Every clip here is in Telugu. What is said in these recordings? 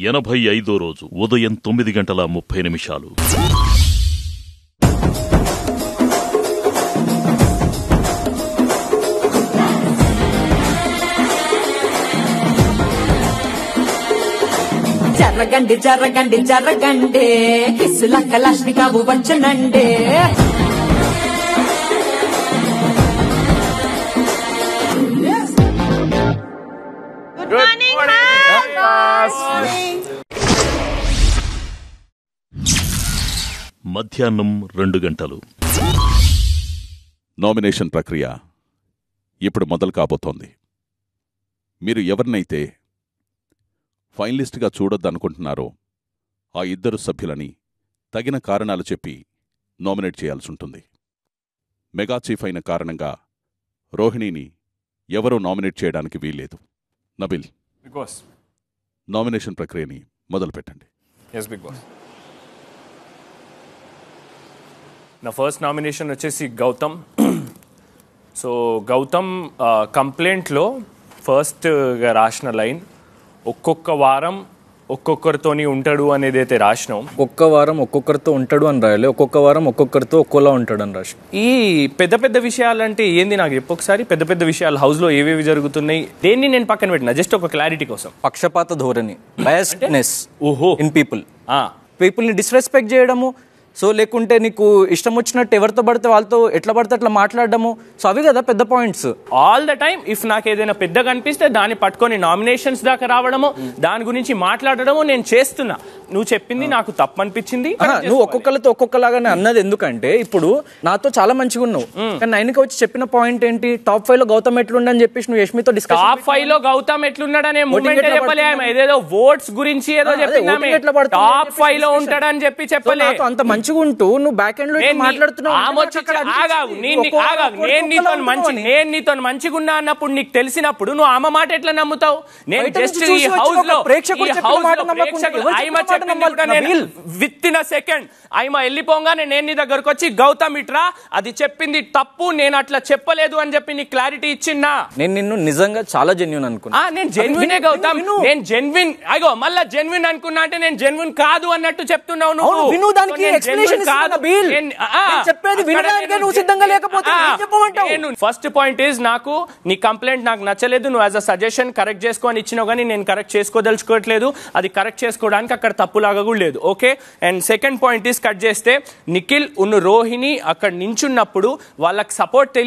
85వ రోజు ఉదయం 9:30. జరగండి జరగండి జరగండి కిస్సుల కలాష్నికావు వచ్చనండి. మధ్యాహ్నం 2 గంటలు. నామినేషన్ ప్రక్రియ ఇప్పుడు మొదలు కాబోతోంది. మీరు ఎవరినైతే ఫైనలిస్ట్గా చూడొద్దనుకుంటున్నారో ఆ ఇద్దరు సభ్యులని తగిన కారణాలు చెప్పి నామినేట్ చేయాల్సి ఉంటుంది. మెగా చీఫ్ అయిన కారణంగా రోహిణిని ఎవరూ నామినేట్ చేయడానికి వీల్లేదు. నబిల్, నామినేషన్ ప్రక్రియని మొదలుపెట్టండి. నా ఫస్ట్ నామినేషన్ వచ్చేసి గౌతమ్. సో గౌతమ్ కంప్లైంట్లో ఫస్ట్గా రాసిన లైన్ ఒక్కొక్క వారం ఒక్కొక్కరితోని ఉంటాడు అనేది అయితే రాసినాం. ఒక్క వారం ఒక్కొక్కరితో ఉంటాడు అని రాయాలి, ఒక్కొక్క వారం ఒక్కొక్కరితో ఒక్కోలా ఉంటాడు అని రాసి. ఈ పెద్ద పెద్ద విషయాలంటే ఏంది నాకు చెప్పు ఒకసారి. పెద్ద పెద్ద విషయాలు హౌస్లో ఏవేవి జరుగుతున్నాయి దేన్ని నేను పక్కన పెట్టినా జస్ట్ ఒక క్లారిటీ కోసం. పక్షపాత ధోరణి, బయాస్డ్నెస్ ఓహో ఇన్ పీపుల్ని డిస్రెస్పెక్ట్ చేయడము. సో లేకుంటే నీకు ఇష్టం వచ్చినట్టు ఎవరితో పడితే వాళ్ళతో ఎట్లా పడితే అట్లా మాట్లాడడము. సో అవి కదా పెద్ద points. All the time if నాకు ఏదైనా పెద్దగా అనిపిస్తే దాన్ని పట్టుకొని నామినేషన్స్ దాకా రావడము, దాని గురించి మాట్లాడడము నేను చేస్తున్నా. నువ్వు చెప్పింది నాకు తప్పు అనిపించింది. నువ్వు ఒక్కొక్కరితో ఒక్కొక్కలాగానే అన్నది ఎందుకంటే ఇప్పుడు నాతో చాలా మంచిగా ఉన్నావు, కానీ ఆయనకి వచ్చి చెప్పిన పాయింట్ ఏంటి, టాప్ 5 లో గౌతమ్ ఎట్లుండని చెప్పేసి నువ్వు యష్మితో డిస్కస్. టాప్ 5 లో గౌతమ్ ఎట్లున్నాడనే మూమెంట్ చెప్పలే. ఏదేదో ఓట్స్ గురించి ఏదో చెప్పింది. టాప్ 5 లో ఉంటాడని చెప్పి చెప్పలే. అంత మంచిగా ఉంటూ నువ్వు బ్యాక్ ఎండ్ లో మాట్లాడుతున్నావు. నేను నీతో మంచిగా ఉన్నా అన్నప్పుడు నీకు తెలిసినప్పుడు నువ్వు ఆమె మాట ఎట్లా నమ్ముతావు? నేను జస్ట్ ఈ హౌస్ లో విత్ ఇన్ సెకండ్ ఆయమ వెళ్ళిపోగానే నేను నీ దగ్గరకు వచ్చి గౌతమ్ ఇట్రా అది చెప్పింది తప్పు, నేను అట్లా చెప్పలేదు అని చెప్పి నీకు క్లారిటీ ఇచ్చిన్నా. నేను నిన్ను నిజంగా చాలా జెన్యూన్ అనుకున్నా. నేను జెన్యునే గౌతమ్, నేను జెన్యున్. అగో మళ్ళా జెన్యున్ అనుకున్నా అంటే నేను జెన్యున్ కాదు అన్నట్టు చెప్తున్నావు నువ్వు. ఫస్ట్ పాయింట్ ఈజ్ నాకు నీ కంప్లైంట్ నాకు నచ్చలేదు, నువ్వు యాజ్ అ సజెషన్ కరెక్ట్ చేసుకొని ఇచ్చినావు, కానీ నేను కరెక్ట్ చేసుకోదలుచుకోవట్లేదు. అది కరెక్ట్ చేసుకోవడానికి అక్కడ తప్పులాగా కూడా లేదు. Okay. And second point is cut చేస్తే నిఖిల్ ఉన్న రోహిణి అక్కడ నించున్నప్పుడు వాళ్ళకి సపోర్ట్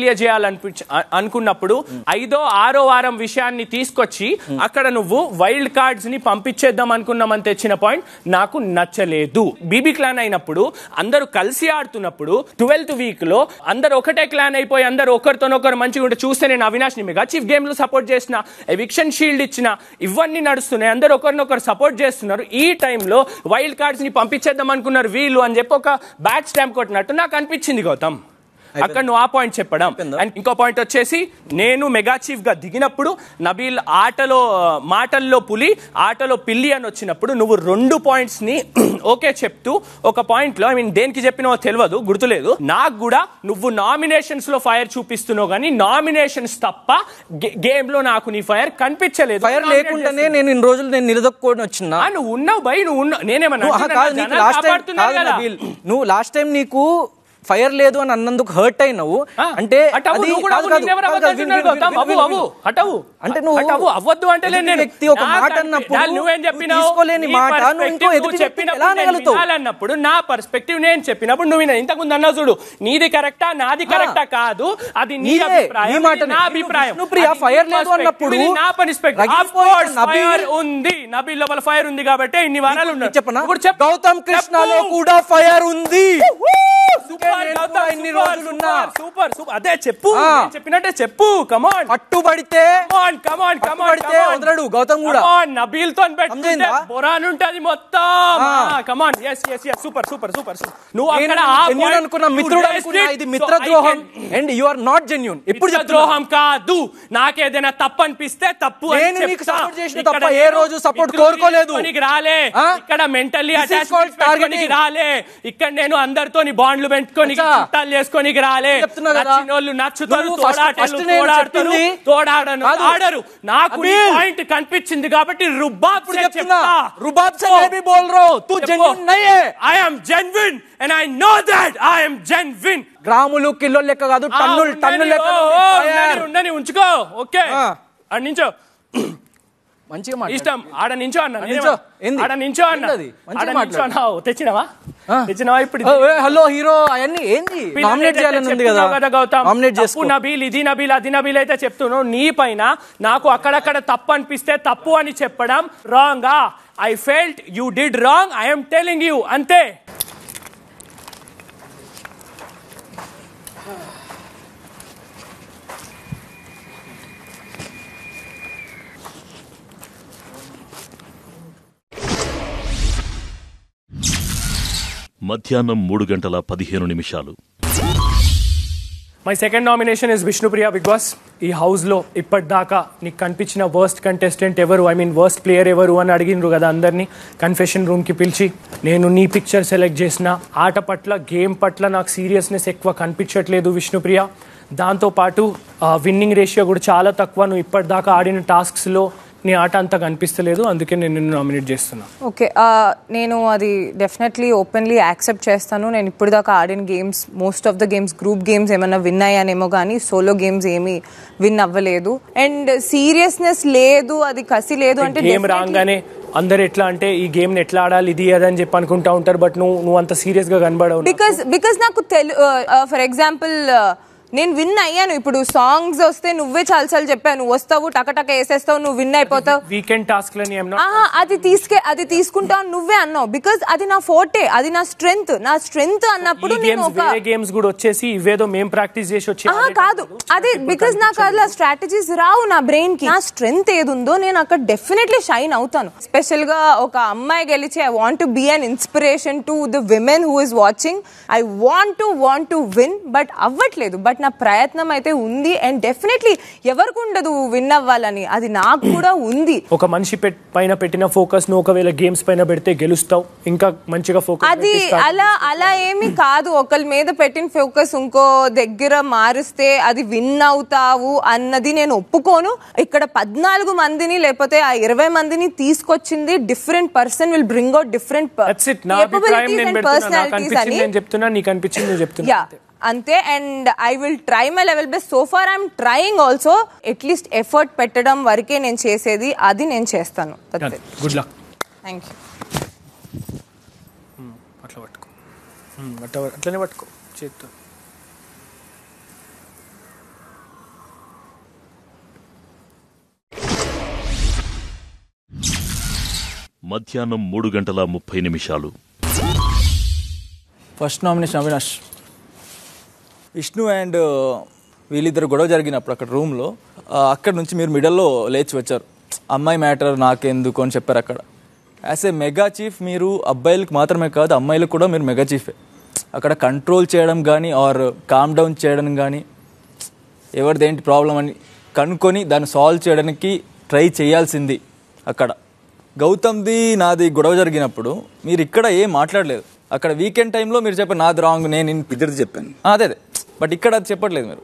అనుకున్నప్పుడు 5వ 6వ వారం విషయాన్ని తీసుకొచ్చి అక్కడ నువ్వు వైల్డ్ కార్డ్స్ ని పంపించేద్దాం అనుకున్నామని తెచ్చిన పాయింట్ నాకు నచ్చలేదు. బీబీ క్లాన్ అయినప్పుడు అందరూ కలిసి ఆడుతున్నప్పుడు 12th వీక్ లో అందరు ఒకటే క్లాన్ అయిపోయి అందరు ఒకరితోనొకరు మంచిగా ఉంటే చూస్తే నేను అవినాష్ ని మెగా చీఫ్ గేమ్ లో సపోర్ట్ చేసిన, ఎవిక్షన్ షీల్డ్ ఇచ్చిన, ఇవన్నీ నడుస్తున్నాయి. అందరు ఒకరినొకరు సపోర్ట్ చేస్తున్నారు. ఈ టైంలో వైల్డ్ కార్డ్స్ ని పంపించేద్దాం అనుకున్నారు వీళ్ళు అని చెప్పి ఒక బ్యాట్ స్టాంప్ కొట్టినట్టు నాకు అనిపించింది గౌతమ్. అక్కడ నువ్వు ఆ పాయింట్ చెప్పడం. అండ్ ఇంకో పాయింట్ వచ్చేసి నేను మెగా చీఫ్ గా దిగినప్పుడు నబీల్ మాటల్లో పులి ఆటలో పిల్లి అని వచ్చినప్పుడు నువ్వు 2 పాయింట్స్ ని ఓకే చెప్తూ ఒక పాయింట్ లో దేనికి చెప్పినావో తెలియదు, గుర్తులేదు నాకు కూడా. నువ్వు నామినేషన్స్ లో ఫైర్ చూపిస్తున్నావు కానీ నామినేషన్స్ తప్ప గేమ్ లో నాకు నీ ఫైర్ కనిపించలేదు. ఫైర్ లేకుండానే నేను ఇన్ని రోజులు నేను నిలదొక్కుని వచ్చినా. నువ్వు ఉన్నావు బై, నువ్వు ఉన్నావు. నేనేమన్నా నువ్వు లాస్ట్ టైం నీకు ఫైర్ లేదు అని అన్నందుకు హర్ట్ అయినవు అంటే అవ్వద్దు అంటే వ్యక్తి ఒక మాట అన్నప్పుడు నా పర్స్పెక్టివ్ నేను చెప్పినప్పుడు నువ్వు ఇంతకుముందు అన్నా చూడు, నీది కరెక్టా నాది కరెక్టా కాదు, అది నీ అభిప్రాయం నా అభిప్రాయం. ఫైర్ లేదు అన్నప్పుడు నా పర్స్పెక్టివ్ ఉంది, నబీల్ లోపల ఫైర్ ఉంది కాబట్టి ఇన్ని వారాలు ఉన్నాయి. చెప్పనా గౌతమ్ కృష్ణలో కూడా ఫైర్ ఉంది. అదే చెప్పు, చెప్పినట్టే చెప్పు. కమాన్ పట్టుబడితే వదలడు గౌతమ్ కూడా. నబీల్ తో బొరాన్ ఉంటది మొత్తం. Come on super super super. నువ్వు అనుకున్న మిత్రుడు అనుకున్నా ఇది మిత్రద్రోహం. And you are not genuine. ఇప్పుడు ద్రోహం కాదు, నాకేదైనా తప్పు అనిపిస్తే తప్పు. నేను నీకు సపోర్ట్ చేసిన తప్ప ఏ రోజు సపోర్ట్ కోరుకోలేదు. రాలే ఇక్కడ మెంటల్లీ అటాచ్మెంట్ రాలే. ఇక్కడ నేను అందరితో బాండ్లు ఎత్తుకొని చుట్టాలు చేసుకొని రాలే. నచ్చినోళ్ళు నచ్చుతారు, తోడాడతారు, తోడాడను ఆడరు. నాకు పాయింట్ కనిపించింది కాబట్టి రుబాబ్ I am genuine and I know that I am genuine. గ్రాములు కిలో లెక్క కాదు, టన్నులు లెక్క. ఉండని ఉంచుకో. ఓకే, ఆడ నించో. మంచిగా మాట్లాడు. ఇష్టం ఆడ నించో అన్న. ఆడ నించో అన్న. తెచ్చినవా ఇప్పుడు? హలో హీరో అవన్నీ ఏంది? నామినేట్ చేయాలని ఉంది కదా గౌతమ్. నామినేట్ చేసుకో. నబీల్ ఇది నబీల్ అది నబీల్ అయితే చెప్తున్నావు. నీ పైన నాకు అక్కడక్కడ తప్పు అనిపిస్తే తప్పు అని చెప్పడం wrong. I felt you did wrong. I am telling you. అంతే. మధ్యాహ్నం 3:15. My second nomination is Vishnupriya. Bigg Boss ఈ హౌస్ లో ఇప్పటిదాకా నీకు కనిపించిన వర్స్ట్ కంటెస్టెంట్ ఎవరు, ఐ మీన్ వర్స్ట్ ప్లేయర్ ఎవరు అని అడిగినరు కదా అందరినీ. కన్ఫెషన్ రూమ్ కి పిలిచి నేను నీ పిక్చర్ సెలెక్ట్ చేసిన. ఆట పట్ల గేమ్ పట్ల నాకు సీరియస్నెస్ ఎక్కువ కనిపించట్లేదు విష్ణుప్రియ. దాంతోపాటు విన్నింగ్ రేషియో కూడా చాలా తక్కువ. నువ్వు ఇప్పటిదాకా ఆడిన టాస్క్స్లో నీ ఆట అంతా కనిపిస్తలేదు, అందుకే నేను నిన్ను నామినేట్ చేస్తున్నా. ఓకే, నేను అది డెఫినెట్లీ ఓపెన్లీ యాక్సెప్ట్ చేస్తాను. నేను ఇప్పుడు దాకా ఆడిన games, most of the games group games ఏమైనా విన్ అయ్యానేమో కానీ సోలో గేమ్స్ ఏమీ విన్ అవ్వలేదు. అండ్ సీరియస్నెస్ లేదు, అది కసి లేదు. అంటే గేమ్ రాగానే అందరు ఎట్లా అంటే ఈ గేమ్ ని ఎట్లా ఆడాలి ఇది అదని చెప్పి అనుకుంటా ఉంటారు, బట్ నువ్వు అంత సీరియస్ గా కనబడవు. బికాస్ నాకు ఫర్ ఎగ్జాంపుల్ నేను విన్ అయ్యాను. ఇప్పుడు సాంగ్స్ వస్తే నువ్వే చాలాసార్లు చెప్పావు, నువ్వు వస్తావు టకటక వేసేస్తావు, నువ్వు విన్ అయిపోతావు. వీకెండ్ టాస్క్ అది తీసుకుంటావు నువ్వే అన్నావు. బికాస్ అది నా ఫోర్టే, అది నా స్ట్రెంగ్త్ అన్నప్పుడు నేను గేమ్స్ కూడా వచ్చేసి ఇవేదో మేము ప్రాక్టీస్ చేసి వచ్చి కాదు. అదే బికాస్ నాకు అలా స్ట్రాటజీస్ రావు నా బ్రెయిన్ కి. నా స్ట్రెంగ్త్ ఏది ఉందో నేను అక్కడ డెఫినెట్లీ షైన్ అవుతాను. స్పెషల్ గా ఒక అమ్మాయి గెలిచి I want to be an inspiration to the women who is watching. I want to win, but అవ్వట్లేదు. బట్ నా ప్రయత్నం అయితే ఉంది. అండ్ డెఫినెట్లీ ఎవరికి ఉండదు విన్ అవ్వాలని, అది నాకు కూడా ఉంది. ఒక మనిషి పైన పెట్టిన ఫోకస్ ను ఒకవేళ గేమ్స్ పైన పెడితే గెలుస్తావు, ఇంకా మంచిగా ఫోకస్. అది అలా ఏమి కాదు. ఒకరి మీద పెట్టిన ఫోకస్ ఇంకో దగ్గర మారిస్తే అది విన్ అవుతావు అన్నది నేను ఒప్పుకోను. ఇక్కడ 14 మందిని లేకపోతే ఆ 20 మందిని తీసుకొచ్చింది different person will bring out different personalities అని అంతే. And I will try my level best. So far I'm trying also. At least effort పెట్టడం వరకే నేను చేసేది, అది నేను చేస్తాను. Good luck. Thank you. అట్లనే పట్టుకో చేత్తో. మధ్యాహ్నం 3:30. First nomination Avinash. Vishnu and వీళ్ళిద్దరు గొడవ జరిగినప్పుడు అక్కడ రూమ్లో, అక్కడ నుంచి మీరు మిడల్లో లేచి వచ్చారు. అమ్మాయి మ్యాటర్ నాకెందుకు అని చెప్పారు అక్కడ. యాజ్ ఏ మెగా చీఫ్ మీరు అబ్బాయిలకు మాత్రమే కాదు అమ్మాయిలకు కూడా మీరు మెగా చీఫే. అక్కడ కంట్రోల్ చేయడం కానీ ఆర్ కామ్ డౌన్ చేయడం కానీ, ఎవరిదేంటి ప్రాబ్లం అని కనుక్కొని దాన్ని సాల్వ్ చేయడానికి ట్రై చేయాల్సింది. అక్కడ గౌతమ్ది నాది గొడవ జరిగినప్పుడు మీరు ఇక్కడ ఏం మాట్లాడలేదు. అక్కడ వీకెండ్ టైంలో మీరు చెప్పారు నాది రాంగ్, నేను ఇద్దరు చెప్పాను. అదే బట్ ఇక్కడ అది చెప్పట్లేదు మీరు.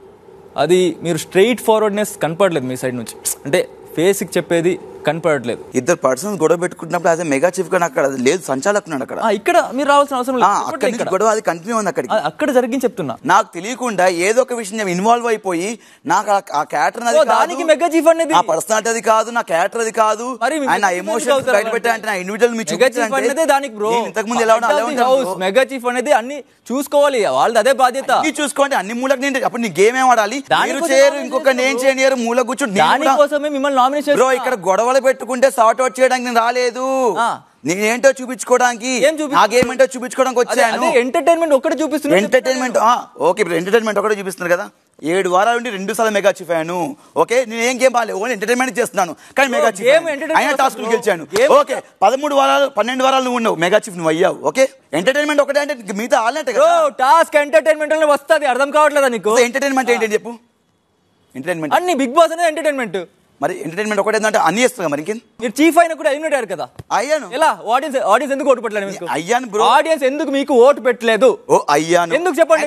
అది మీరు స్ట్రైట్ ఫార్వర్డ్నెస్ కనపడలేదు మీ సైడ్ నుంచి. అంటే ఫేస్కి చెప్పేది కనపడట్లేదు. ఇద్దరు పర్సన్స్ గొడవ పెట్టుకుంటున్నప్పుడు అదే మెగా చీఫ్ గా అక్కడ లేదు, సంచాలకున్నాడు అక్కడ. ఇక్కడ మీరు రావాల్సిన అవసరం లేదు. గొడవ అది కంటిన్యూ ఉంది అక్కడికి. అక్కడ జరిగింది చెప్తున్నా. నాకు తెలియకుండా ఏదో ఒక విషయం ఇన్వాల్వ్ అయిపోయి నాకు ఆ క్యారెక్టర్ దానికి మెగా చీఫ్ అనేది నా పర్సనాలిటీ అది కాదు, నా క్యారెక్టర్ అది కాదు. ఆయన ఎమోషన్స్ బయట పెట్టాలంటే నా ఇండివిజువల్ దానికి బ్రో ఇంతకు ముందు ఎలా మెగా చీఫ్ అనేది అన్ని చూసుకోవాలి, వాళ్ళది అదే బాధ్యత. చూసుకోండి అన్ని మూలకు. నేను అప్పుడు నీ గేమ్ ఏం ఆడాలి, చేయరు ఇంకొక నేను చేయనియరు మూల కూర్చొని. దానికోసమే మిమ్మల్ని నామినేషన్. బ్రో ఇక్కడ గొడవలు పెట్టుకుంటే సార్ట్ అవుట్ చేయడానికి నేను రాలేదు, నేనేంటో చూపించుకోవడానికి, ఆ గేమ్ ఏంటో చూపించుకోవడానికి వచ్చాను. ఎంటర్టైన్మెంట్ ఒకటే చూపిస్తున్నారు. ఎంటర్టైన్మెంట్ ఓకే, ఇప్పుడు ఎంటర్టైన్మెంట్ ఒకటే చూపిస్తున్నారు కదా. 7 వారాల నుండి 2 సార్లు మెగా చీఫ్ అయ్యాను. ఓకే, నేను ఏం గేమ్ బాగాలేదు, ఓన్లీ ఎంటర్టైన్మెంట్ చేస్తున్నాను. కానీ మెగా చీఫ్ అయినా టాస్క్ గెలిచాను. ఓకే 12 వారాలు నువ్వు ఉన్నావు, మెగా చీఫ్ నువ్వు అయ్యావు. ఓకే ఎంటర్టైన్మెంట్ ఒకటే అంటే మిగతా ఆల్నట్టే కదా. టాస్క్ ఎంటర్టైన్మెంట్ వస్తుంది, అర్థం కావట్లేదా నీకు? ఎంటర్టైన్మెంట్ ఏంటి చెప్పు. ఎంటర్టైన్మెంట్ అన్ని బిగ్ బాస్ అనేది ఎంటర్టైన్మెంట్. మరి ఎంటర్టైన్మెంట్ ఒకటే అంటే అన్ని చేస్తున్నా మరి ఇంకేం మీరు చీఫ్ అయినా కూడా ఎలిమినేట్ అయ్యారు కదా. అయ్యాను. ఎలా ఆడియన్స్ ఎందుకు ఓటు పెట్టలేదు మీకు? అయ్యాను బ్రో. ఆడియన్స్ ఎందుకు మీకు ఓటు పెట్టలేదు? ఓ అయ్యాను. ఎందుకు చెప్పండి?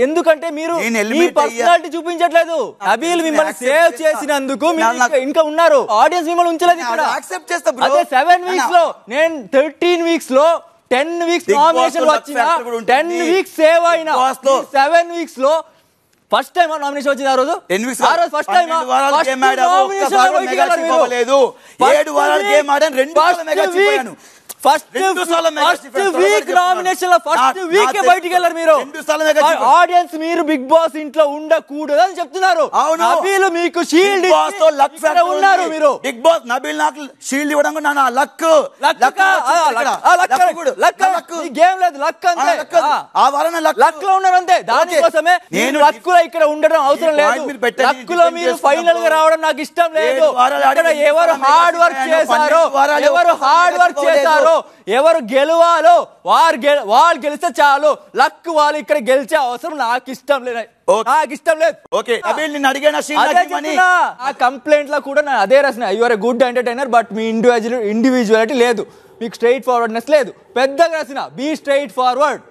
ఎందుకంటే మీరు మీ పర్సనాలిటీ చూపించట్లేదు. నబీల్ మిమ్మల్ని సేవ్ చేసినందుకు ఇంకా ఉన్నారు. ఆడియన్స్ మిమ్మల్ని ఉంచలేదు ఇక్కడ. యాక్సెప్ట్ చేస్తా బ్రో. అదే 7 వీక్స్ లో నేను 13 వీక్స్ లో 10 వీక్స్ నామినేషన్ వచ్చిన 10 వీక్స్ సేవ్ అయినా 7 వీక్స్ లో ఫస్ట్ టైం నామినేషన్ వచ్చింది. ఆ రోజు 10 వీక్స్ ఫస్ట్ టైం నామినేషన్ లేదు. 7 వారాలు గేమ్ ఆడాను, 2 సార్లు మెగా చీఫ్ అయ్యాను. ఫస్ట్ వీక్ నామినేషన్ లో ఫస్ట్ వీక్ బయటికి వెళ్ళారు మీరు. ఆడియన్స్ మీరు బిగ్ బాస్ ఇంట్లో ఉండకూడదు అని చెప్తున్నారు. నబీల్ మీకు షీల్డ్ ఉన్నారు. మీరు బిగ్ బాస్ నబీల్ నాకు షీల్డ్ ఇవ్వడం గేమ్ లేదు, లక్ అంతే. లక్ లో ఉన్నారు అంతే. దానికోసమే నేను లక్ లో ఇక్కడ ఉండడం అవసరం లేదు. లక్ లో మీరు ఫైనల్ గా రావడం నాకు ఇష్టం లేదు. ఎవరు హార్డ్ వర్క్ చేశారో, ఎవరు గెలవాలో వాళ్ళు గెలిస్తే చాలు. లక్ వాళ్ళు ఇక్కడ గెలిచే అవసరం నాకు ఇష్టం లేదు. ఆ కంప్లైంట్ లో కూడా నేను అదే రాసిన, your a good entertainer but మీ ఇండివిజువాలిటీ లేదు, మీకు స్ట్రైట్ ఫార్వర్డ్నెస్ లేదు. పెద్దగా రాసిన be straightforward,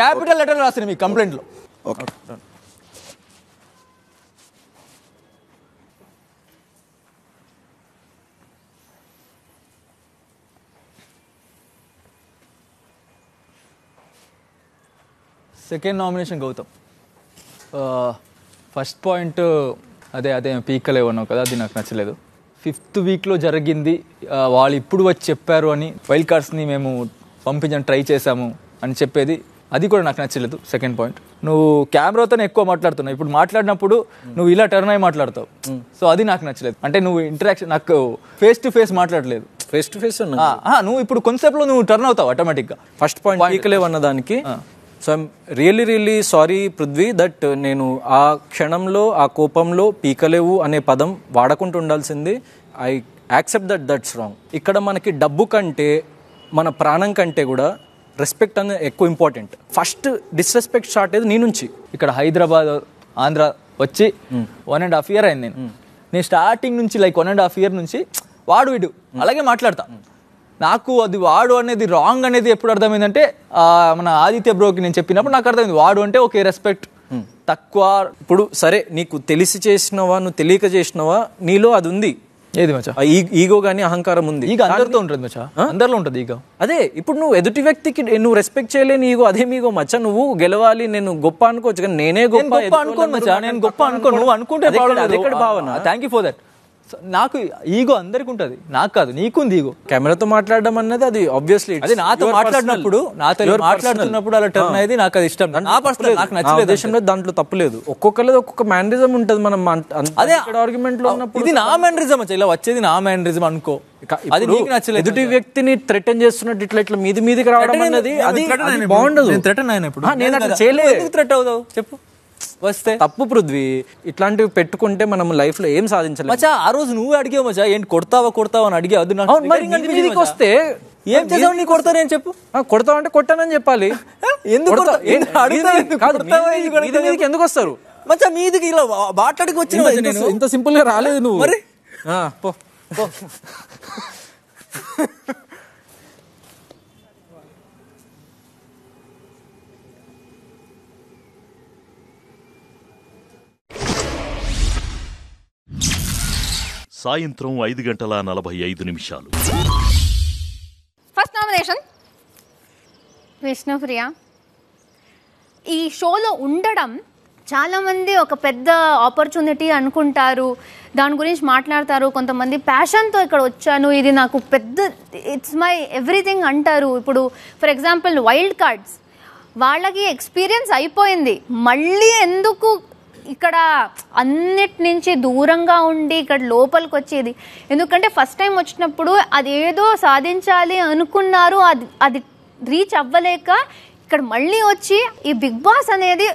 capital letter రాసిన మీ కంప్లైంట్ లో. Second nomination Gautam. First point అదే పీకలేవన్నావు కదా, అది నాకు నచ్చలేదు. 5th వీక్లో జరిగింది, వాళ్ళు ఇప్పుడు వచ్చి చెప్పారు అని వైల్డ్ కార్డ్స్ని మేము పంపించడం ట్రై చేశాము అని చెప్పేది, అది కూడా నాకు నచ్చలేదు. సెకండ్ పాయింట్, నువ్వు కెమెరాతోనే ఎక్కువ మాట్లాడుతున్నావు. ఇప్పుడు మాట్లాడినప్పుడు నువ్వు ఇలా టర్న్ అయి మాట్లాడతావు, సో అది నాకు నచ్చలేదు. అంటే నువ్వు ఇంటరాక్షన్, నాకు ఫేస్ టు ఫేస్ మాట్లాడలేదు. ఫేస్ టు ఫేస్ నువ్వు ఇప్పుడు కాన్సెప్ట్లో నువ్వు టర్న్ అవుతావు ఆటోమేటిక్గా. ఫస్ట్ పాయింట్ పీకలేవన్న దానికి so I'm really sorry Prithvi that నేను ఆ క్షణంలో ఆ కోపంలో పీకలేవు అనే పదం వాడకుండా ఉండాల్సింది. I accept that's wrong. ఇక్కడ మనకి డబ్బు కంటే మన ప్రాణం కంటే కూడా రెస్పెక్ట్ అనేది ఎక్కువ ఇంపార్టెంట్. ఫస్ట్ డిస్రెస్పెక్ట్ స్టార్ట్ అయ్యేది నీ నుంచి. ఇక్కడ హైదరాబాద్ ఆంధ్ర వచ్చి 1.5 year అయింది. నేను స్టార్టింగ్ నుంచి లైక్ 1.5 year నుంచి వాడు వీడు అలాగే మాట్లాడతా. నాకు అది వాడు అనేది రాంగ్ అనేది ఎప్పుడు అర్థమైందంటే మన ఆదిత్య బ్రోకి నేను చెప్పినప్పుడు నాకు అర్థమైంది. వాడు అంటే ఓకే రెస్పెక్ట్ తక్కువ. ఇప్పుడు సరే నీకు తెలిసి చేసినవా నువ్వు తెలియక చేసినవా, నీలో అది ఉంది. ఏది మచ్చా? ఈగో గానీ అహంకారం ఉంది. ఈగో అందరితో ఉంటుంది మచ్చా, అందరిలో ఉంటుంది ఈగో. అదే ఇప్పుడు నువ్వు ఎదుటి వ్యక్తికి నువ్వు రెస్పెక్ట్ చేయలేని ఈగో, అదే ఈగో మచ్చా. నువ్వు గెలవాలి, నేను గొప్ప అనుకోవచ్చు కానీ నేనే గొప్ప అనుకోను మచ్చా. నేను గొప్ప అనుకోను, నువ్వు అనుకుంటే భావన. Thank you for that. నాకు ఈగో అందరికి ఉంటుంది, నాకు కాదు, నీకుంది ఈగో. కెమెరాతో మాట్లాడడం అన్నది అది ఆబ్వియస్లీ అది నాతో మాట్లాడినప్పుడు అలా టర్న్ అయ్యేది నాకు అది ఇష్టం. నాకు నచ్చలేదు దేశంలో, దాంట్లో తప్పులేదు. ఒక్కొక్కరిది ఒక్కొక్క మేనరిజం ఉంటుంది. మనం అదే ఆర్గ్యుమెంట్ లో ఉన్నప్పుడు ఇది నా మేనరిజం వచ్చి ఇలా వచ్చేది నా మేనరిజం అనుకో, అది నీకు నచ్చలేదు. ఎదుటి వ్యక్తిని థ్రెటన్ చేస్తున్నట్టు ఇట్లా మీదికి రావడం అన్నది అది బాగుండదు. నేను అట్లా చేయలేదు. థ్రెట్ అవుతావు చెప్పు వస్తే తప్పు పృథ్వీ. ఇట్లాంటివి పెట్టుకుంటే మనం లైఫ్ లో ఏం సాధించలేదు మచ్చా. ఆ రోజు నువ్వు అడిగావు మచ్చా, ఏంటి కొడతావా అని అడిగావు. అది మీదికి వస్తే ఏం చేసావు? నీ కొడతా నేను చెప్పు. కొడతావు అంటే కొట్టానని చెప్పాలి. ఎందుకు ఎందుకు వస్తారు మచ్చా మీదికి? ఇలా మాట్లాడికి వచ్చిన ఇంత సింపుల్ గా రాలేదు నువ్వు. మరి సాయంత్రం 5:45. First nomination Vishnupriya. ఈ షోలో ఉండడం చాలామంది ఒక పెద్ద ఆపర్చునిటీ అనుకుంటారు, దాని గురించి మాట్లాడతారు. కొంతమంది ప్యాషన్తో ఇక్కడ వచ్చాను, ఇది నాకు పెద్ద ఇట్స్ మై ఎవ్రీథింగ్ అంటారు. ఇప్పుడు ఫర్ ఎగ్జాంపుల్ వైల్డ్ కార్డ్స్, వాళ్ళకి ఎక్స్పీరియన్స్ అయిపోయింది, మళ్ళీ ఎందుకు ఇక్కడ అన్నిటి నుంచి దూరంగా ఉండి ఇక్కడ లోపలికి వచ్చేది? ఎందుకంటే ఫస్ట్ టైం వచ్చినప్పుడు అది ఏదో సాధించాలి అనుకున్నారు, అది రీచ్ అవ్వలేక ఇక్కడ మళ్ళీ వచ్చి ఈ బిగ్ బాస్ అనేది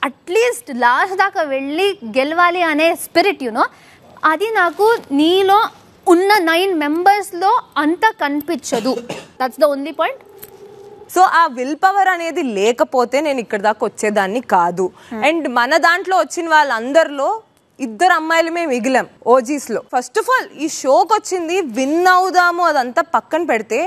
అట్లీస్ట్ లాస్ట్ దాకా వెళ్ళి గెలవాలి అనే స్పిరిట్ అది నాకు నీలో ఉన్న 9 members అంత కనిపించదు. That's the only point. So ఆ విల్ పవర్ అనేది లేకపోతే నేను ఇక్కడ దాకా వచ్చేదాన్ని కాదు. అండ్ మన దాంట్లో వచ్చిన వాళ్ళందరిలో 2 అమ్మాయిలమే మిగిలాం ఓజీస్ లో. ఫస్ట్ ఆఫ్ ఆల్ ఈ షోకి వచ్చింది విన్ అవుదాము అదంతా పక్కన పెడితే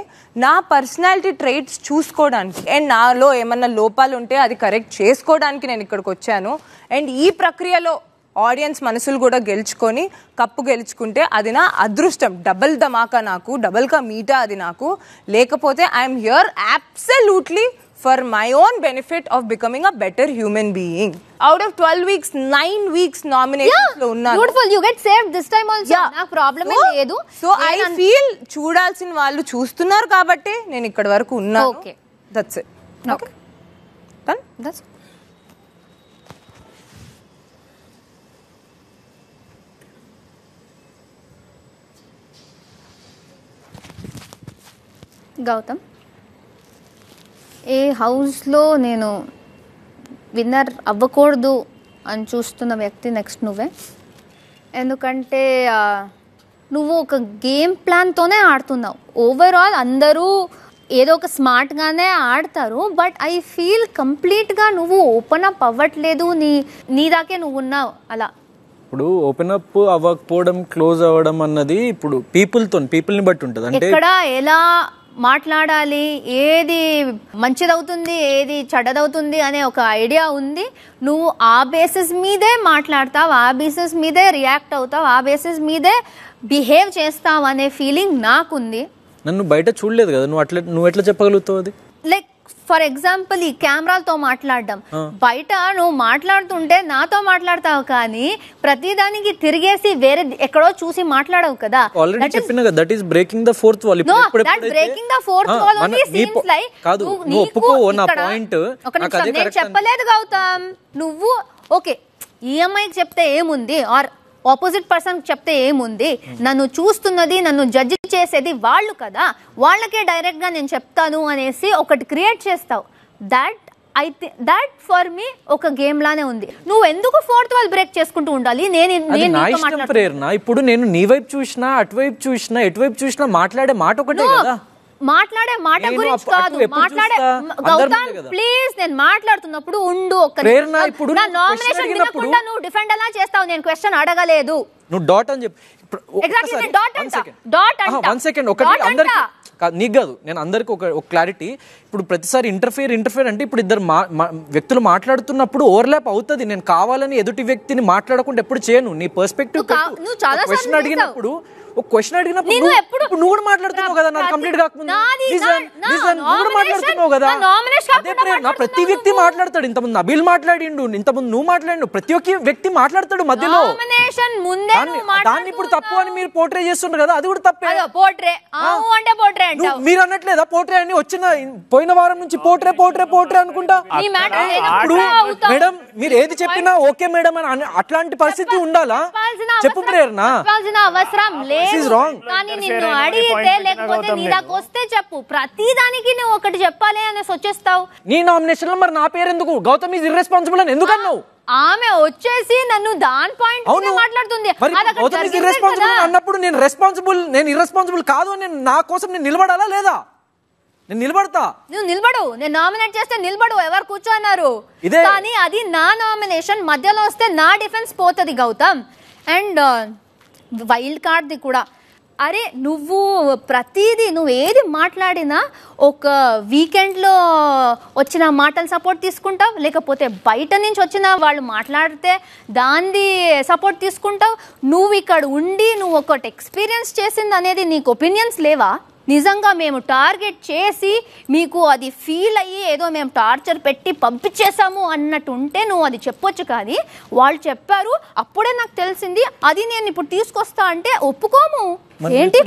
నా పర్సనాలిటీ ట్రైట్స్ చూసుకోవడానికి అండ్ నాలో ఏమన్నా లోపాలు ఉంటే అది కరెక్ట్ చేసుకోవడానికి నేను ఇక్కడికి వచ్చాను. అండ్ ఈ ప్రక్రియలో ఆడియన్స్ మనసులు కూడా గెలుచుకొని కప్పు గెలుచుకుంటే అది నా అదృష్టం. డబుల్ ధమాకా నాకు, డబుల్ కా మీటా అది నాకు. లేకపోతే I'm here absolutely for my own benefit of becoming a better human being. Out of 12 weeks, 9 weeks nominations lo unnanu. Beautiful, you get saved this time also. Na problem e ledu. So I feel చూడాల్సిన వాళ్ళు చూస్తున్నారు కాబట్టి నేను ఇక్కడ వరకు ఉన్నాను. Okay, that's it. Okay, done. That's Gautam, ఏ హౌస్లో నేను విన్నర్ అవ్వకూడదు అని చూస్తున్న వ్యక్తి నెక్స్ట్ నువ్వే. ఎందుకంటే నువ్వు ఒక గేమ్ ప్లాన్తోనే ఆడుతున్నావు. ఓవరాల్ అందరూ ఏదో ఒక స్మార్ట్గానే ఆడతారు, బట్ ఐ ఫీల్ కంప్లీట్గా నువ్వు ఓపెన్ అప్ అవ్వట్లేదు. నీ దాకే నువ్వు ఉన్నావు అలా. ఇప్పుడు ఓపెన్ అప్ అవ్వకపోవడం, క్లోజ్ అవ్వడం అన్నది ఇప్పుడు పీపుల్ని బట్టి ఉంటుంది. అంటే ఎక్కడ ఎలా మాట్లాడాలి, ఏది మంచిదవుతుంది, ఏది చెడ్డదవుతుంది అనే ఒక ఐడియా ఉంది. నువ్వు ఆ బేసిస్ మీదే మాట్లాడతావు, ఆ బేసిస్ మీదే రియాక్ట్ అవుతావు, ఆ బేసిస్ మీదే బిహేవ్ చేస్తావు అనే ఫీలింగ్ నాకుంది. నన్ను బయట చూడలేదు కదా, నువ్వు ఎట్లా చెప్పగలుగుతావు అది? లైక్ ఫర్ ఎగ్జాంపుల్ ఈ కెమెరాలతో మాట్లాడడం, బయట నువ్వు మాట్లాడుతుంటే నాతో మాట్లాడతావు కానీ ప్రతిదానికి తిరిగేసి వేరే ఎక్కడో చూసి మాట్లాడవు కదా. ఆల్రెడీ చెప్పినా కదా, that is breaking the fourth wall. Breaking the fourth wall only seems like కాదు, నువ్వు ఒప్పుకో నా పాయింట్. నేను చెప్పలేదు గౌతమ్. నువ్వు ఓకే ఈఎంఐకి చెప్తే ఏముంది, ఆర్ ఆపోజిట్ పర్సన్ చెప్తే ఏముంది, నన్ను చూస్తున్నది, నన్ను జడ్జి చేసేది వాళ్ళు కదా, వాళ్ళకే డైరెక్ట్ గా నేను చెప్తాను అనేసి ఒకటి క్రియేట్ చేస్తావు. దట్ ఫర్ మీ ఒక గేమ్ లానే ఉంది. నువ్వు ఎందుకు ఫోర్త్ వాల్ బ్రేక్ చేసుకుంటూ ఉండాలి? ప్రేరణ, ఇప్పుడు నేను నీ వైపు చూసినా, అటువైపు చూసినా, ఎటువైపు చూసినా మాట్లాడే మాట ఒకటే కదా. మాట్లాడే మాట గురించి కాదు, మాట్లాడే గౌతమ్ ప్లీజ్, నేను మాట్లాడుతున్నప్పుడు ఉండు. ఒక్క నా నామినేషన్ వినకుండా నువ్వు డిఫెండ్ ఎలా చేస్తావు? నేను క్వశ్చన్ అడగలేదు. నువ్వు డాట్ అని చెప్పి నీకు కాదు, నేను అందరికి ఒక క్లారిటీ. ఇప్పుడు ప్రతిసారి ఇంటర్ఫియర్ అంటే ఇప్పుడు ఇద్దరు వ్యక్తులు మాట్లాడుతున్నప్పుడు ఓవర్లాప్ అవుతుంది. నేను కావాలని ఎదుటి వ్యక్తిని మాట్లాడకుండా ఎప్పుడు చేయను. నీ పర్స్పెక్టివ్ క్వశ్చన్ అడిగినప్పుడు నువ్వు కూడా మాట్లాడుతున్నావు కదా, నాకు కంప్లీట్ కాకముందు మాట్లాడుతున్నావు కదా. అదే ప్రేరణ, ప్రతి వ్యక్తి మాట్లాడతాడు. ఇంతకుముందు నబీల్ మాట్లాడిండు, ఇంతకుముందు నువ్వు మాట్లాడిండు, ప్రతి ఒక్క వ్యక్తి మాట్లాడతాడు మధ్యలో. దాన్ని ఇప్పుడు తప్పు అని మీరు పోర్ట్రే చేస్తుంటారు కదా, అది కూడా తప్పే. మీరు అనట్లేదా పోర్ట్రే అని? పోయిన వారం నుంచి పోర్ట్రే అనుకుంటా. మేడం మీరు ఏది చెప్పినా ఓకే మేడం అని అట్లాంటి పరిస్థితి ఉండాలా? చెప్పు ప్రేరణ. కానీ నిన్ను అడిగితే లేకపోతే నీ దాకా వస్తే చెప్పు. ప్రతి దానికి నువ్వు ఒకటి చెప్పాలి అనేసి వచ్చేస్తావు. నీ నామినేషన్ లో మరి నా పేరు ఎందుకు? గౌతమ్ ఈజ్ ఇర్రెస్పాన్సిబుల్ అని ఎందుకు అన్నావు? ఆమె వచ్చేసి నన్ను దాని పాయింట్ మాట్లాడుతుంది. అన్నప్పుడు నేను ఇర్రెస్పాన్సిబుల్ కాదు అని నా కోసం నేను నిలబడాలా లేదా? నేను నిలబడతా. నువ్వు నిలబడు, నేను నామినేట్ చేస్తే నిలబడు. ఎవరు కూర్చోన్నారు? కానీ అది నా నామినేషన్, మధ్యలో వస్తే నా డిఫెన్స్ పోతుంది గౌతమ్. అండ్ వైల్డ్ కార్డ్ది కూడా. అరే నువ్వు ప్రతిదీ నువ్వు ఏది మాట్లాడినా ఒక వీకెండ్లో వచ్చిన మాటలు సపోర్ట్ తీసుకుంటావు, లేకపోతే బయట నుంచి వచ్చిన వాళ్ళు మాట్లాడితే దాన్ని సపోర్ట్ తీసుకుంటావు. నువ్వు ఇక్కడ ఉండి నువ్వు ఒకటి ఎక్స్పీరియన్స్ చేసింది అనేది నీకు ఒపీనియన్స్ లేవా? నిజంగా మేము టార్గెట్ చేసి మీకు అది ఫీల్ అయ్యి ఏదో మేము టార్చర్ పెట్టి పంపించేసాము అన్నట్టు ఉంటే నువ్వు అది చెప్పొచ్చు. కానీ వాళ్ళు చెప్పారు, అప్పుడే నాకు తెలిసింది, అది నేను ఇప్పుడు తీసుకొస్తా అంటే ఒప్పుకోము. ఏంటి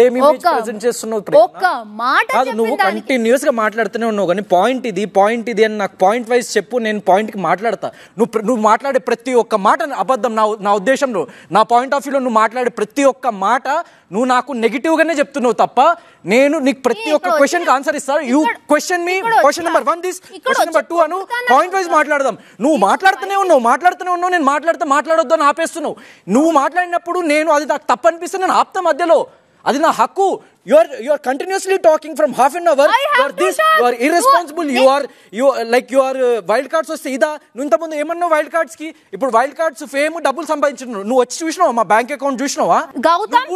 ఒక్క మాట నువ్వు కంటిన్యూస్ గా మాట్లాడుతూనే ఉన్నావు కానీ పాయింట్ ఇది అని నాకు పాయింట్ వైజ్ చెప్పు, నేను పాయింట్ కి మాట్లాడతా. నువ్వు మాట్లాడే ప్రతి ఒక్క మాట అబద్ధం. నా ఉద్దేశంలో, నా పాయింట్ ఆఫ్ వ్యూలో నువ్వు మాట్లాడే ప్రతి ఒక్క మాట నువ్వు నాకు నెగిటివ్ గానే చెప్తున్నావు తప్ప నేను నీకు ప్రతి ఒక్క క్వశ్చన్ కి ఆన్సర్ ఇస్తాను. You question me question number 1 this, question number 2 Anu, point wise మాట్లాడదాం. నువ్వు మాట్లాడుతూనే ఉన్నావు, నేను మాట్లాడొద్దు అని ఆపేస్తున్నావు. నువ్వు మాట్లాడినప్పుడు నేను అది నాకు తప్పు అనిపిస్తే నేను ఆపుతా మధ్యలో. అది నా హక్కు. You are continuously talking from half an hour. You are this. You are irresponsible. You are wild cards వస్తే ఇదా నువ్వు ఇంతకుముందు ఏమన్నావు వైల్డ్ కార్డ్స్ కి ఇప్పుడు వైల్డ్ కార్డ్స్ ఫేమ్ డబ్బులు సంపాదించున్నావు నువ్వు వచ్చి చూసినావా మా బ్యాంక్ అకౌంట్ చూసినావా గౌతమ్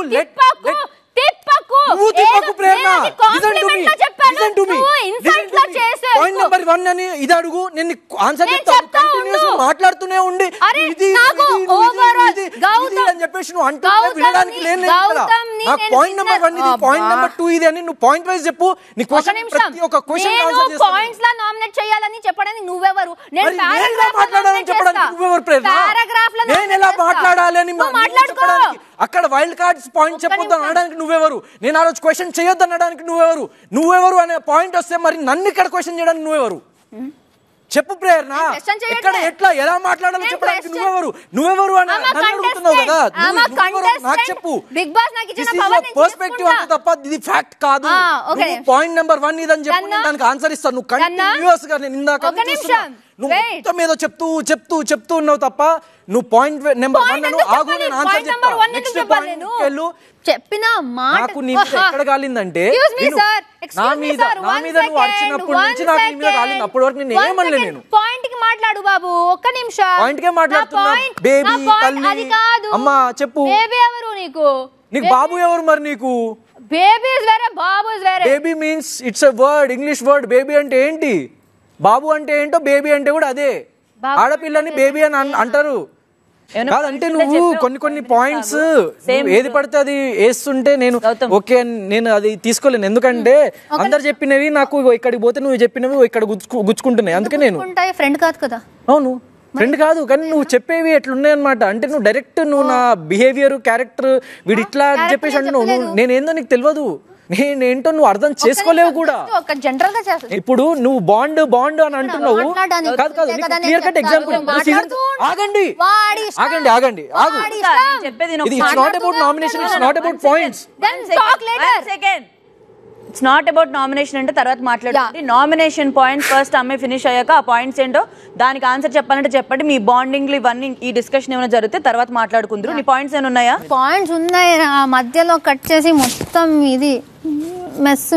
పాయింట్ నెంబర్ 1 అని ఇది అడుగు నేను ఆన్సర్ చెప్తాను కంటిన్యూస్ మాట్లాడుతూనే ఉండి ఇది అని చెప్పేసి నువ్వు అంటూ వినడానికి లేదు నాకు పాయింట్ నెంబర్ 1 ఇది పాయింట్ నెంబర్ 2 ఇది అని నువ్వు పాయింట్ వైజ్ చెప్పు నీ క్వశ్చన్ ప్రతి ఒక్క క్వశ్చన్ ఆన్సర్ చేస్తాను పాయింట్స్ లా నామినేట్ చేయాలని చెప్పడానికి నువ్వెవరు నేను మాట్లాడాలని చెప్పడానికి నువ్వెవరు పారాగ్రాఫ్ లో నేను ఎలా మాట్లాడాలి అని చెప్పడానికి అక్కడ వైల్డ్ కార్డ్స్ పాయింట్ చెప్పొద్దు అనడానికి నువ్వెవరు నేను ఆ రోజు క్వశ్చన్ చేయొద్దు అనడానికి నువ్వెవరు అనే పాయింట్ వస్తే మరి నన్ను ఇక్కడ క్వశ్చన్ చేయడానికి నువ్వెవరు చెప్పు ప్రేరణ ఎక్కడ ఎట్లా ఎలా మాట్లాడాలో చెప్పడానికి నువ్వెవరు అని అడుగుతున్నావు కదా నాకు చెప్పు పర్స్పెక్టివ్ అంతే తప్ప ఇది ఫ్యాక్ట్ కాదు పాయింట్ నెంబర్ 1 ఇదని చెప్పు నేను దానికి ఆన్సర్ ఇస్తాను నువ్వు కంటిన్యూస్ గా నేను ఇందాక నువ్వు మొత్తం ఏదో చెప్తూ ఉన్నావు తప్ప నువ్వు పాయింట్ నెంబర్ 1 అను ఆగు నేను ఆన్సర్ చెప్తాను నెక్స్ట్ పాయింట్ వెళ్ళు చెప్పిన మాట నాకు నీ మీద ఎక్కడ గాలిందంటే నా మీద నువ్వు అరిచినప్పుడు నుంచి నాకు నీ మీద గాలింది అప్పటి వరకు నేను ఏమనలే నేను పాయింట్ కి మాట్లాడు బాబు ఒక్క నిమిషం పాయింట్ కే మాట్లాడుతున్నా బేబీ తల్లి అమ్మా చెప్పు బేబీ ఎవరు నీకు బాబు ఎవరు మరి నీకు బేబీ ఇస్ వేరే బాబు ఇస్ వేరే baby means it's a word English word baby అంటే ఏంటి బాబు అంటే ఏంటో బేబీ అంటే కూడా అదే ఆడపిల్లని బేబీ అని అంటారు కాదంటే నువ్వు కొన్ని పాయింట్స్ ఏది పడితే అది వేస్తుంటే నేను ఓకే నేను అది తీసుకోలేను ఎందుకంటే అందరు చెప్పినవి నాకు ఇక్కడికి పోతే నువ్వు చెప్పినవి ఇక్కడ గుచ్చుకుంటున్నాయి అందుకే నేను ఫ్రెండ్ కాదు కదా అవును ఫ్రెండ్ కాదు కానీ నువ్వు చెప్పేవి ఎట్లున్నాయి అనమాట అంటే నువ్వు డైరెక్ట్ నువ్వు నా బిహేవియర్ క్యారెక్టర్ వీడు ఇట్లా అని చెప్పేసి అంటున్నావు నేనేందో నీకు తెలియదు నేనేంటో నువ్వు అర్థం చేసుకోలేవు కూడా ఇప్పుడు నువ్వు బాండ్ అని అంటున్నావు కాదు క్లియర్ కట్ ఎగ్జాంపుల్ ఆగండి ఇది it's not about nomination it's not about points it's not about nomination అంటే తర్వాత మాట్లాడండి నామినేషన్ పాయింట్స్ ఫస్ట్ అమ్మాయి ఫినిష్ అయ్యాక ఆ పాయింట్స్ ఏంటో దానికి ఆన్సర్ చెప్పాలంటే చెప్పండి మీ బాండింగ్ ఇవన్నీ ఈ డిస్కషన్ ఏమైనా జరిగితే తర్వాత మాట్లాడుకుందరు నీ పాయింట్స్ ఏమైనా ఉన్నాయా పాయింట్స్ ఉన్నాయి మధ్యలో కట్ చేసి మొత్తం ఇది మెస్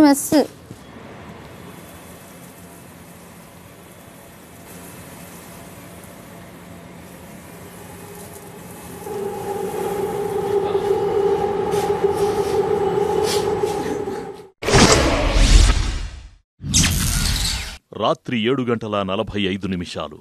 రాత్రి 7:45.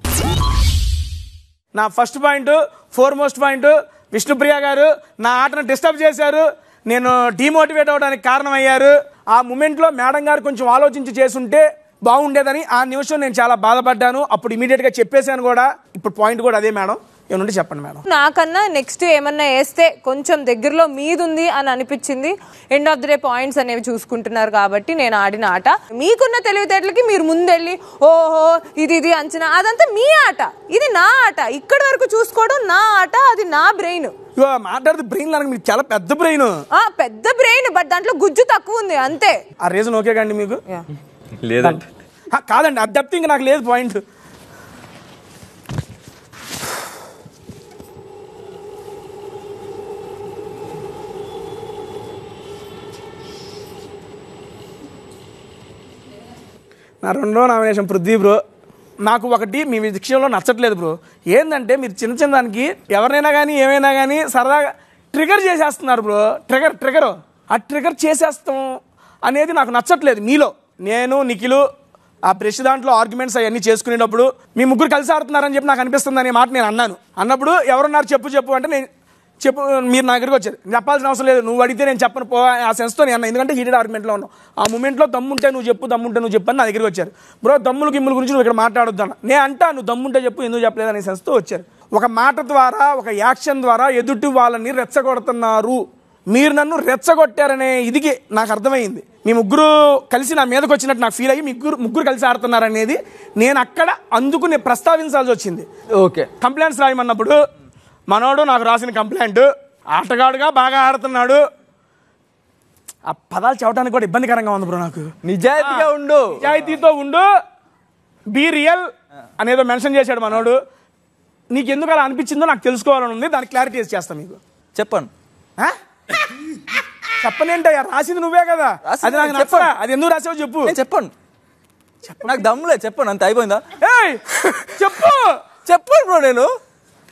నా first point foremost point Vishnupriya గారు నా ఆటను డిస్టర్బ్ చేశారు నేను డిమోటివేట్ అవడానికి కారణమయ్యారు ఆ మూమెంట్లో మేడం గారు కొంచెం ఆలోచించి చేసుంటే బాగుండేదని ఆ నిమిషం నేను చాలా బాధపడ్డాను అప్పుడు ఇమీడియట్గా చెప్పేశాను కూడా ఇప్పుడు పాయింట్ కూడా అదే మేడం ఏమంటే చెప్పండి మేడం నాకన్నా నెక్స్ట్ ఏమన్నా వేస్తే కొంచెం దగ్గరలో మీదుంది అని అనిపించింది end of the day points అనేవి చూసుకుంటున్నారు కాబట్టి నేను ఆడిన ఆట మీకున్న తెలివితేటలకి మీరు ముందెళ్ళి ఓహో ఇది అంచనా అదంతా మీ ఆట ఇది నా ఆట ఇక్కడి వరకు చూసుకోవడం నా ఆట అది నా బ్రెయిన్ మాట్లాడితే బ్రెయిన్ లాగా మీకు చాలా పెద్ద బ్రెయిన్ బట్ దాంట్లో గుజ్జు తక్కువ ఉంది అంతే ఆ రీజన్ ఓకే కండి మీకు లేదండి కాదండి అది తప్పితే ఇంకా నాకు లేదు పాయింట్ నా రెండో నామినేషన్ పృథ్వీ బ్రో నాకు ఒకటి మీ విషయంలో నచ్చట్లేదు బ్రో ఏంటంటే మీరు చిన్న దానికి ఎవరినైనా కానీ ఏమైనా కానీ సరదాగా ట్రిగర్ చేసేస్తున్నారు బ్రో ట్రిగర్ ఆ ట్రిగర్ చేసేస్తాం అనేది నాకు నచ్చట్లేదు మీలో నేను నిఖిలు ఆ బ్రష్ దాంట్లో ఆర్గ్యుమెంట్స్ అవన్నీ చేసుకునేటప్పుడు మీ ముగ్గురు కలిసి ఆడుతున్నారని చెప్పి నాకు అనిపిస్తుంది అనే మాట నేను అన్నప్పుడు ఎవరున్నారు చెప్పు అంటే నేను మీరు నా దగ్గరికి వచ్చారు చెప్పాల్సిన అవసరం లేదు నువ్వు అడిగితే నేను చెప్పను పో ఆ సెన్స్తో నేను అన్నా ఎందుకంటే హీటెడ్ ఆర్గ్యుమెంట్లో ఉన్నావు ఆ మూమెంట్లో దమ్ముంటే నువ్వు చెప్పు అని నా దగ్గరికి వచ్చారు బ్రో దమ్ములు గిమ్ముల గురించి నువ్వు ఇక్కడ మాట్లాడొద్దు అన్న నేను అంటా నువ్వు దమ్ముంటే చెప్పు ఎందుకు చెప్పలేదు అనే సెన్స్తో వచ్చారు ఒక మాట ద్వారా ఒక యాక్షన్ ద్వారా ఎదుటి వాళ్ళని రెచ్చగొడుతున్నారు మీరు నన్ను రెచ్చగొట్టారనే ఇదికి నాకు అర్థమైంది మీ ముగ్గురు కలిసి నా మీదకి వచ్చినట్టు నాకు ఫీల్ అయ్యి ముగ్గురు కలిసి ఆడుతున్నారనేది నేను అక్కడ అందుకు నేను ప్రస్తావించాల్సి వచ్చింది ఓకే కంప్లైంట్స్ రాయమన్నప్పుడు మనోడు నాకు రాసిన కంప్లైంట్ ఆటగాడుగా బాగా ఆడుతున్నాడు ఆ పదాలు చెప్పడానికి కూడా ఇబ్బందికరంగా ఉంది బ్రో నాకు నిజాయితీతో ఉండు బీ రియల్ అనేదో మెన్షన్ చేశాడు మనోడు నీకు ఎందుకు అలా అనిపించిందో నాకు తెలుసుకోవాలని ఉంది దానికి క్లారిటీ చేస్తాను మీకు చెప్పండి చెప్పనేంటయ్యా, రాసింది నువ్వే కదా. అది నాకు నచ్చరా. అది ఎందుకు రాసావో చెప్పు. నేను చెప్పాను, నాకు దమ్ములే చెప్పాను, అంత అయిపోయిందా? చెప్పు. చెప్పాను బ్రో, నేను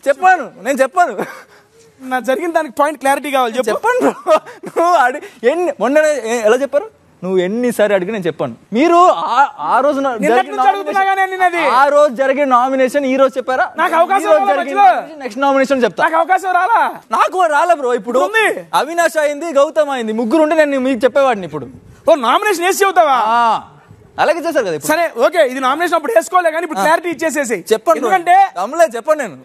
చెప్పాను. నా జరిగిన దానికి పాయింట్ క్లారిటీ కావాలి. చెప్పాను బ్రో. నువ్వు మొన్న ఎలా చెప్పారు? నువ్వు ఎన్నిసారి అడిగి నేను చెప్పాను. మీరు ఆ రోజు జరిగిన నామినేషన్ ఈ రోజు చెప్పారా? నాకు అవకాశం, నెక్స్ట్ నామినేషన్ చెప్తా. నాకు అవకాశం రాలా. నాకు రాలే బ్రో. ఇప్పుడు అవినాష్ అయింది, గౌతమ్ అయింది, ముగ్గురు ఉంటే నేను మీకు చెప్పేవాడిని. ఇప్పుడు నామినేషన్ వేసి చెబుతావా? అలాగే చేశారు కదా. సరే ఓకే, ఇది నామినేషన్ అప్పుడు వేసుకోలే కానీ ఇప్పుడు క్లారిటీ ఇచ్చేసేసి చెప్పండి. ఎందుకంటే దమ్ములే చెప్పండి. నేను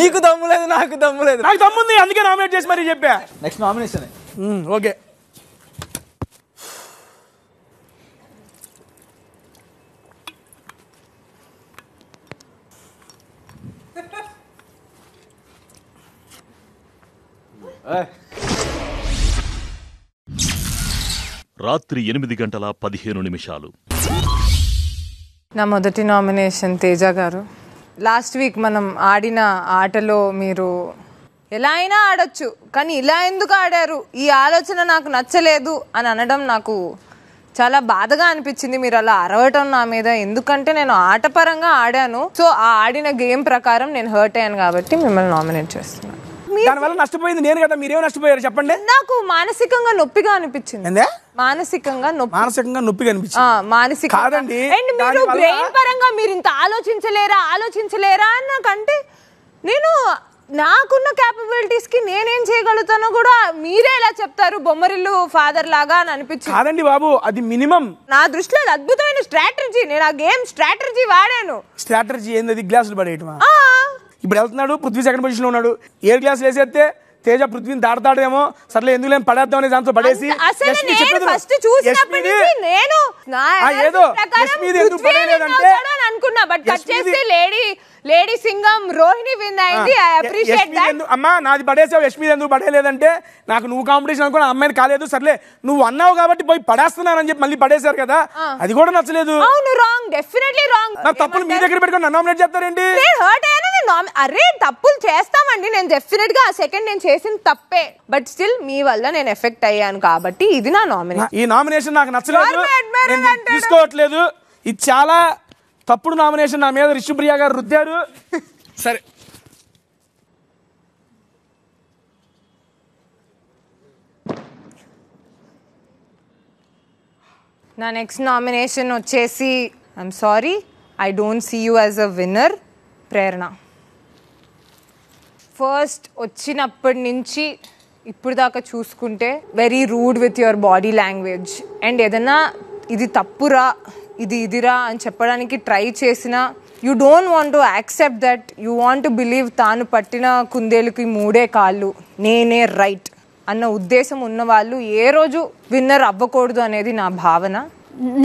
మీకు దమ్ము లేదు, నాకు దమ్ము లేదు. నాకు దమ్ముంది, అందుకే నామినేట్ చేసి మరీ చెప్పా. Next nomination okay. రాత్రి 8:15 నా మొదటి నామినేషన్ తేజ గారు. లాస్ట్ వీక్ మనం ఆడిన ఆటలో మీరు ఎలా అయినా ఆడొచ్చు, కానీ ఇలా ఎందుకు ఆడారు, ఈ ఆలోచన నాకు నచ్చలేదు అని అనడం నాకు చాలా బాధగా అనిపించింది. మీరు అలా అరవటం నా మీద, ఎందుకంటే నేను ఆటపరంగా ఆడాను. సో ఆ ఆడిన గేమ్ ప్రకారం నేను హర్ట్ అయ్యాను కాబట్టి మిమ్మల్ని నామినేట్ చేస్తున్నాను. దానివల్ల నష్టపోయింది నేను కదా, మీరేమో నష్టపోయారు చెప్పండి. నాకు మానసికంగా నొప్పిగా అనిపించింది. మానసికంగా నొప్పిగా అనిపించింది కాదండి. అండ్ మీరు బ్రెయిన్ పరంగా మీరు ఇంత ఆలోచించలేరా అని నాకంటే, నేను నాకున్న క్యాపబిలిటీస్ కి నేనేం చేయగలుగుతానో కూడా మీరే ఎలా చెప్తారు బొమ్మరిల్లు ఫాదర్ లాగా అని అనిపించింది. కాదండి బాబు, అది మినిమం. నా దృష్టిలో అది అద్భుతమైన స్ట్రాటజీ. నేను ఆ గేమ్ స్ట్రాటజీ వాడాను. స్ట్రాటజీ ఏంది? గ్లాసులు పడేయటమా? ఇప్పుడు వెళ్తున్నాడు, పృథ్వీ సెకండ్ పొజిషన్ లో ఉన్నాడు. 7 గ్లాసులు వేసేస్తే తేజ పృథ్వీని దాడతాడేమో, సర్లే ఎందుకు లేని పడేద్దాం అనే దాంతో పడేసి అనుకున్నా. బట్ కట్ చేస్తే లేడీ సింగం రోహిణి విన్ అయింది. I appreciate that. అమ్మా నాది పడేసావు, యష్మి ఎందుకు పడేయలేదంటే నాకు నువ్వు కాంపిటీషన్ అనుకున్నా, అమ్మాయిని కాలేదు. సర్లే నువ్వు అన్నావు కాబట్టి పోయి పడేస్తున్నానని చెప్పి మళ్ళీ పడేశారు కదా, అది కూడా నచ్చలేదు. అవును, రాంగ్, డెఫినెట్లీ రాంగ్. నా తప్పులు మీ దగ్గర పెట్టుకొని నన్ను నామినేట్ చేస్తారేంటి? అరే తప్పులు చేస్తామండి, నేను డెఫినెట్ గా ఆ సెకండ్ నేను చేసిన తప్పే. బట్ స్టిల్ మీ వల్ల నేను ఎఫెక్ట్ అయ్యాను కాబట్టి ఇది నా నామినేషన్. ఈ నామినేషన్ నాకు నచ్చలేదు, నేను తీసుకోవట్లేదు. ఇది చాలా తప్పుడు నామినేషన్. నా మీద రిషుప్రియ గారు రుద్దారు. సరే నా నెక్స్ట్ నామినేషన్ వచ్చేసి I'm sorry, I don't see you as a winner. Prerana. First వచ్చినప్పటి నుంచి ఇప్పుడు దాకా చూసుకుంటే very rude with your body language. And ఏదన్నా ఇది తప్పురా ఇదిరా అని చెప్పడానికి ట్రై చేసినా you don't want to accept that. You want to believe తాను పట్టిన కుందేలుకి 3 కాళ్ళు, నేనే రైట్ అన్న ఉద్దేశం ఉన్న వాళ్ళు ఏ రోజు విన్నర్ అవ్వకూడదు అనేది నా భావన.